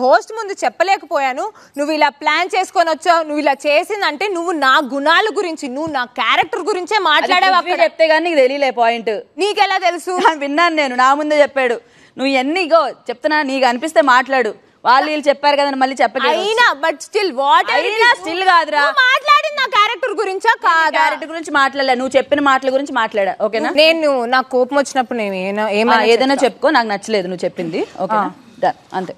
హోస్ట్ ముందు చెప్పలేకపోయాను. నువ్వు ఇలా ప్లాన్ చేసుకొని వచ్చావు, నువ్వు ఇలా చేసిందంటే నువ్వు నా గుణాల గురించి, నువ్వు నా క్యారెక్టర్ గురించే మాట్లాడావు. చెప్తే గానీ నీకు తెలియలే పాయింట్. నీకెలా తెలుసు? విన్నాను నేను, నా ముందే చెప్పాడు. నువ్వు ఎన్నిగో చెప్తున్నా, నీకు అనిపిస్తే మాట్లాడు, వాళ్ళు వీళ్ళు చెప్పారు కదా మళ్ళీ చెప్పలేదు. బట్ స్టిల్ వాట్ స్టిల్ కాదురా, మాట్లాడింది నా క్యారెక్టర్ గురించా కాదా? క్యారెక్టర్ గురించి మాట్లాడలే, నువ్వు చెప్పిన మాటల గురించి మాట్లాడా ఓకేనా? నేను నాకు కోపం వచ్చినప్పుడు నేను ఏదైనా చెప్పుకో, నాకు నచ్చలేదు నువ్వు చెప్పింది ఓకేనా, అంతే.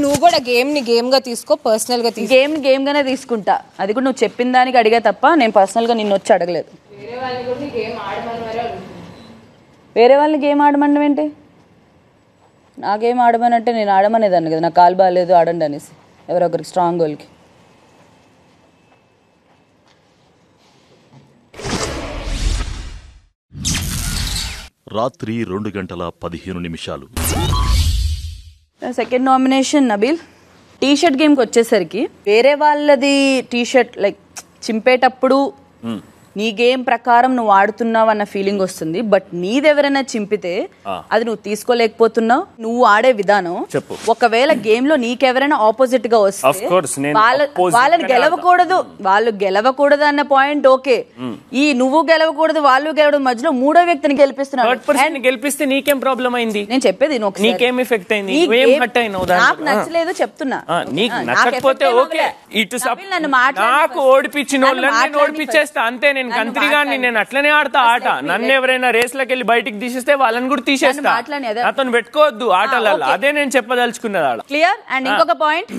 నువ్వు కూడా గేమ్ ని గేమ్ గా తీసుకో, పర్సనల్ గా తీసుకో. గేమ్ ని గేమ్ గానే తీసుకుంటా, అది కూడా నువ్వు చెప్పిన దానికి అడిగా తప్ప నేను పర్సనల్ గా నిన్ను వచ్చి అడగలేదు. వేరే వాళ్ళని గేమ్ ఆడమనడం ఏంటి? నా గేమ్ ఆడమనంటే నేను ఆడమనేదాన్ని కదా, నాకు కాలు బాగాలేదు ఆడండి అనేసి ఎవరొకరికి స్ట్రాంగ్ వాళ్ళకి. రాత్రి 2:15. Second nomination Nabeel. టీషర్ట్ గేమ్కి వచ్చేసరికి వేరే వాళ్ళది టీషర్ట్ లైక్ చింపేటప్పుడు నీ గేమ్ ప్రకారం నువ్వు ఆడుతున్నావు అన్న ఫీలింగ్ వస్తుంది. బట్ నీదెవరైనా చింపితే అది నువ్వు తీసుకోలేకపోతున్నావు. నువ్వు ఆడే విధానం, ఒకవేళ గేమ్ లో నీకెవరైనా ఆపోజిట్ గా వస్తే వాళ్ళని గెలవకూడదు, వాళ్ళు గెలవకూడదు అన్న పాయింట్ ఓకే. ఈ నువ్వు గెలవకూడదు వాళ్ళు గెలవడం మధ్యలో మూడో వ్యక్తిని గెలిపిస్తే నీకేం ప్రాబ్లం అయింది? నేను చెప్పేది నీకేం ఎఫెక్ట్ అయింది? నాకు నచ్చలేదు చెప్తున్నా. నాకు ఓడిపించిన ఓడిపించేస్తా అంతే. నేను కంత్రిగాన్ని, నేను అట్లనే ఆడతా ఆట. నన్ను ఎవరైనా రేస్లోకి వెళ్ళి బయటికి తీసేస్తే వాళ్ళని కూడా తీసేస్తా. అతను పెట్టుకోవద్దు ఆటలలో, అదే నేను చెప్పదలుచుకున్నది ఆడ. క్లియర్. అండ్ ఇంకొక పాయింట్,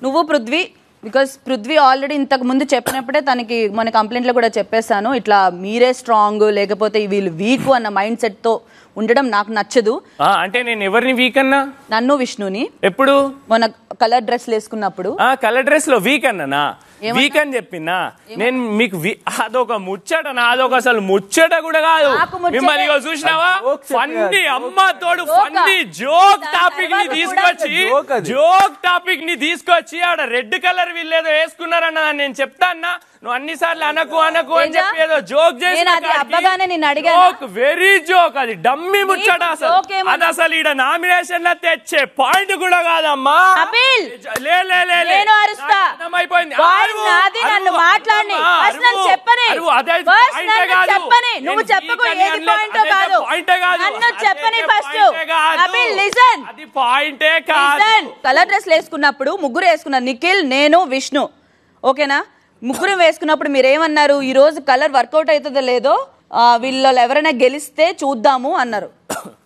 నువ్వు పృథ్వీ, బికాస్ పృథ్వీ ఆల్రెడీ ఇంతకు ముందు చెప్పినప్పుడే తనకి మన కంప్లైంట్ లో కూడా చెప్పేశాను, ఇట్లా మీరే స్ట్రాంగ్ లేకపోతే వీళ్ళు వీక్ అన్న మైండ్ సెట్ తో ఉండడం నాకు నచ్చదు. అంటే నేను ఎవరిని వీక్ అన్నా? నన్ను విష్ణుని. ఎప్పుడు? మన కలర్ డ్రెస్ వేసుకున్నప్పుడు. కలర్ డ్రెస్ లో వీక్ అన్నానా? వీక్ అని చెప్పినా నేను మీకు? అదొక ముచ్చట, నాదొక అసలు ముచ్చట కూడా కాదు. మిమ్మల్ని చూసినావా, ఫన్నీ అమ్మ తోడు ఫన్నీ జోక్ టాపిక్ ని తీసుకొచ్చి ఆడ రెడ్ కలర్ వీళ్ళేదో వేసుకున్నారన్న నేను చెప్తా అన్నా. నువ్వు అన్నిసార్లు అనకు అని చెప్పి ఏదో జోక్ చేసి వెరీ జోక్, అది డమ్మి ముచ్చట. అది అసలు ఈడ నామినేషన్ లో తెచ్చే పాయింట్ కూడా కాదమ్మా. అయిపోయింది. కలర్ డ్రెస్ వేసుకున్నప్పుడు ముగ్గురు వేసుకున్నారు, నిఖిల్, నేను, విష్ణు ఓకేనా? ముగ్గురు వేసుకున్నప్పుడు మీరేమన్నారు, ఈ రోజు కలర్ వర్కౌట్ అవుతుందో లేదో వీళ్ళు ఎవరైనా గెలిస్తే చూద్దాము అన్నారు.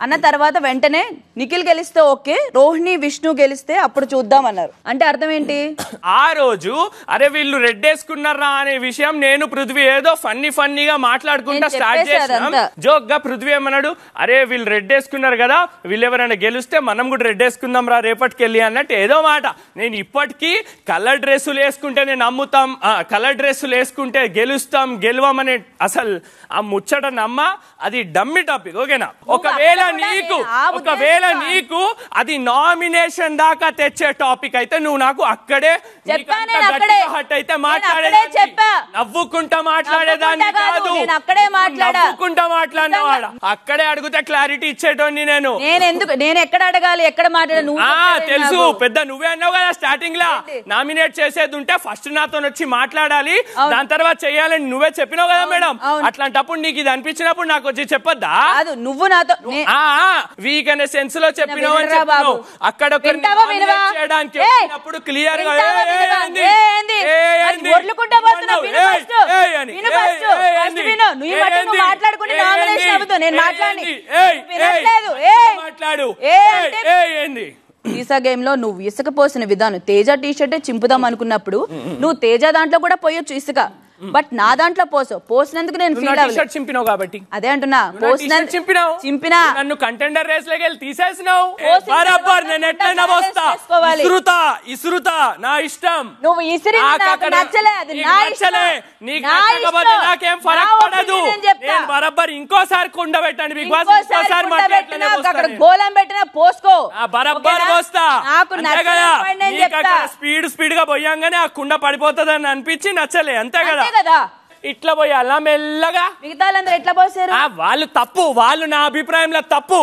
అన్న తర్వాత వెంటనే నిఖిల్ గెలిస్తే ఓకే, రోహిణి విష్ణు గెలిస్తే అప్పుడు చూద్దాం అన్నారు. అంటే అర్థం ఏంటి? ఆ రోజు అరే వీళ్ళు రెడ్ వేసుకున్నారా అనే విషయం నేను పృథ్వీ ఏదో ఫన్నీగా మాట్లాడుకుంటా స్టార్ట్ చేసాం. జోక్ గా పృథ్వీ ఏమన్నాడు, అరే వీళ్ళు రెడ్ వేసుకున్నారు కదా, వీళ్ళు ఎవరైనా గెలిస్తే మనం కూడా రెడ్ వేసుకుందాం రా రేపటికెళ్ళి అన్నట్టు ఏదో మాట. నేను ఇప్పటికీ కలర్ డ్రెస్సులు వేసుకుంటే నేను నమ్ముతాం, కలర్ డ్రెస్సులు వేసుకుంటే గెలుస్తాం గెలవమనే అసలు ఆ ముచ్చట నమ్మ, అది డమ్మి టాపిక్. ఓకేనా? ఒకవేళ నీకు అది నామినేషన్ దాకా తెచ్చే టాపిక్ అయితే నువ్వు నాకు అక్కడే హట్ అయితే నవ్వుకుంటా మాట్లాడేదాన్ని కాదు, నవ్వుకుంటా మాట్లాడినవాడ అక్కడే అడిగితే క్లారిటీ ఇచ్చేటోని నేను ఎక్కడ అడగాలి ఎక్కడ మాట్లాడాలి తెలుసు. పెద్ద నువ్వే అన్నావు కదా స్టార్టింగ్ లా, నామినేట్ చేసేది ఉంటే ఫస్ట్ నాతో వచ్చి మాట్లాడాలి, దాని తర్వాత చెయ్యాలని నువ్వే చెప్పినావు కదా మేడం. అట్లాంటప్పుడు నీకు ఇది అనిపించినప్పుడు నాకు వచ్చి చెప్పొద్దా? నువ్వు నాతో వీక్ అనే సెన్స్ లో చెప్పినావు అని చెప్పినావు. అక్కడ చేయడానికి వచ్చినప్పుడు క్లియర్ గా మాట్లాడు. ఈసా గేమ్ లో నువ్వు ఇసుక పోసిన విధానం, తేజ టీ షర్టే చింపుదాం అనుకున్నప్పుడు నువ్వు తేజ దాంట్లో కూడా పోయొచ్చు ఇసుక, బట్ నా దాంట్లో పోసినందుకు నేను ఫీల్ అవ్వలేదు. చింపినావు కాబట్టి అదే అంటున్నా, చింపినా నన్ను కంటెండర్ రేస్ లోకి వెళ్ళి తీసేసినావు. బరాబర్ నేను ఎట్లయినా పోస్తా, ఇసురుతా నా ఇష్టం. నువ్వు ఇసిరి నచ్చలే, అది నా ఇష్టం, నాకేం ఫరక్ పడదు. నేను బరాబర్ ఇంకోసారి కుండ పెట్టండి బిగ్ బాస్, అక్కడ గోళం పెట్టినా పోసుకో, బరాబర్ పోస్తా. స్పీడ్ గా పోయాంగానే ఆ కుండ పడిపోతుందని అనిపించి నచ్చలే, అంతే కదా. ఇట్లా పోయాలా మెల్లగా, మిగతా ఎట్లా పోసారు? వాళ్ళు తప్పు, వాళ్ళు నా అభిప్రాయంలో తప్పు.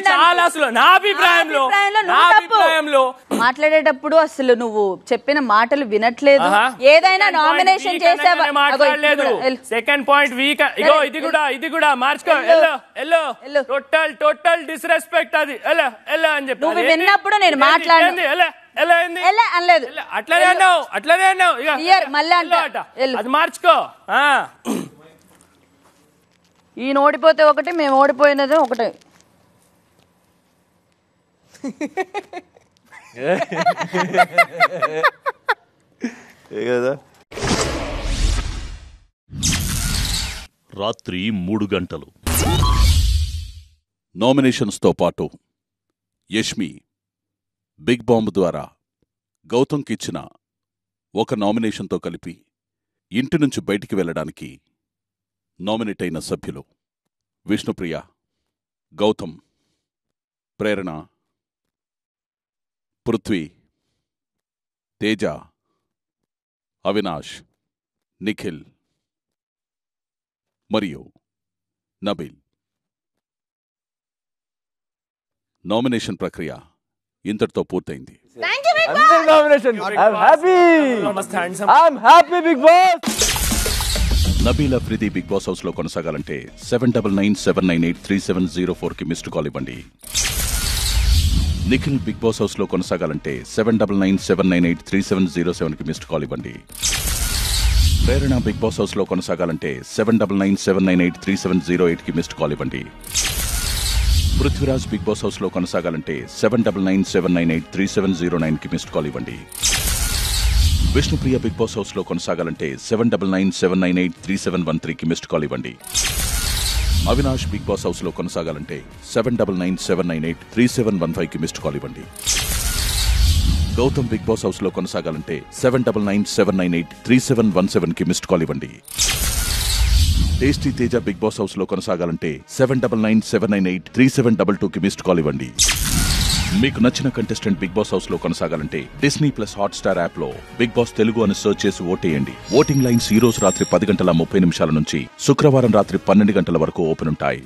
చాలా అసలు నా అభిప్రాయంలో మాట్లాడేటప్పుడు అసలు నువ్వు చెప్పిన మాటలు వినట్లేదు. ఏదైనా నామినేషన్ చేసావా? మాట్లాడలేదు. Second point week. ఇగో ఇది కూడా మార్చుకో. టోటల్ డిస్రెస్పెక్ట్ అది ఎలా అని చెప్పి నువ్వు విన్నప్పుడు నేను మాట్లాడింది అనలేదు. అట్లనే అన్నావు మళ్ళీ అది మార్చుకో. ఈయన ఓడిపోతే ఒకటి, మేము ఓడిపోయినది ఒకటి. రాత్రి 3 గంటలు. నామినేషన్స్తో పాటు యష్మి బిగ్ బాంబ్ ద్వారా గౌతంకిచ్చిన ఒక నామినేషన్తో కలిపి ఇంటి నుంచి బయటికి వెళ్లడానికి నామినేట్ అయిన సభ్యులు విష్ణుప్రియ, గౌతమ్, ప్రేరణ, పృథ్వీ, తేజ, అవినాష్, నిఖిల్ మరియు నబీల్. నామినేషన్ ప్రక్రియ ఇంతటితో పూర్తయింది. Nabeel Afridi Bigg Boss house లో కొనసాగాలంటే 7997983704 కి మిస్డ్ కాల్ ఇవ్వండి. నిఖిల్ బిగ్ బాస్ హౌస్ లో కొనసాగాలంటే 7997983707 కి మిస్డ్ కాల్ ఇవ్వండి. ప్రేరణ బిగ్ బాస్ హౌస్ లో కొనసాగాలంటే 7997983708 కి మిస్డ్ కాల్ ఇవ్వండి. పృథ్వీరాజ్ బిగ్ బాస్ హౌస్ లో కొనసాగాలంటే 7997983709 కి మిస్డ్ కాల్ ఇవ్వండి. విష్ణుప్రియ బిగ్ బాస్ హౌస్ లో కొనసాగాలంటే 7997983713 కి మిస్డ్ కాల్ ఇవ్వండి. అవినాష్ బిగ్ బాస్ హౌస్ లో కొనసాగాలంటే 7997983715 కి మిస్డ్ కాల్ ఇవ్వండి. గౌతమ్ బిగ్ బాస్ హౌస్ లో కొనసాగాలంటే 7997983717 కి మిస్డ్ కాల్ ఇవ్వండి. Tasty Teja Bigg Boss house లో కొనసాగాలంటే 7997983722 కి మిస్డ్ కాల్ ఇవ్వండి. మీకు నచ్చిన కంటెస్టెంట్ బిగ్ బాస్ హౌస్ లో కొనసాగాలంటే Disney plus Hotstar app లో బిగ్ బాస్ తెలుగు అని సెర్చ్ చేసి ఓటేయండి. ఓటింగ్ లైన్స్ ఈ రోజు రాత్రి 10 గంటల 30 నిమిషాల నుంచి శుక్రవారం రాత్రి 12 గంటల వరకు ఓపెన్ ఉంటాయి.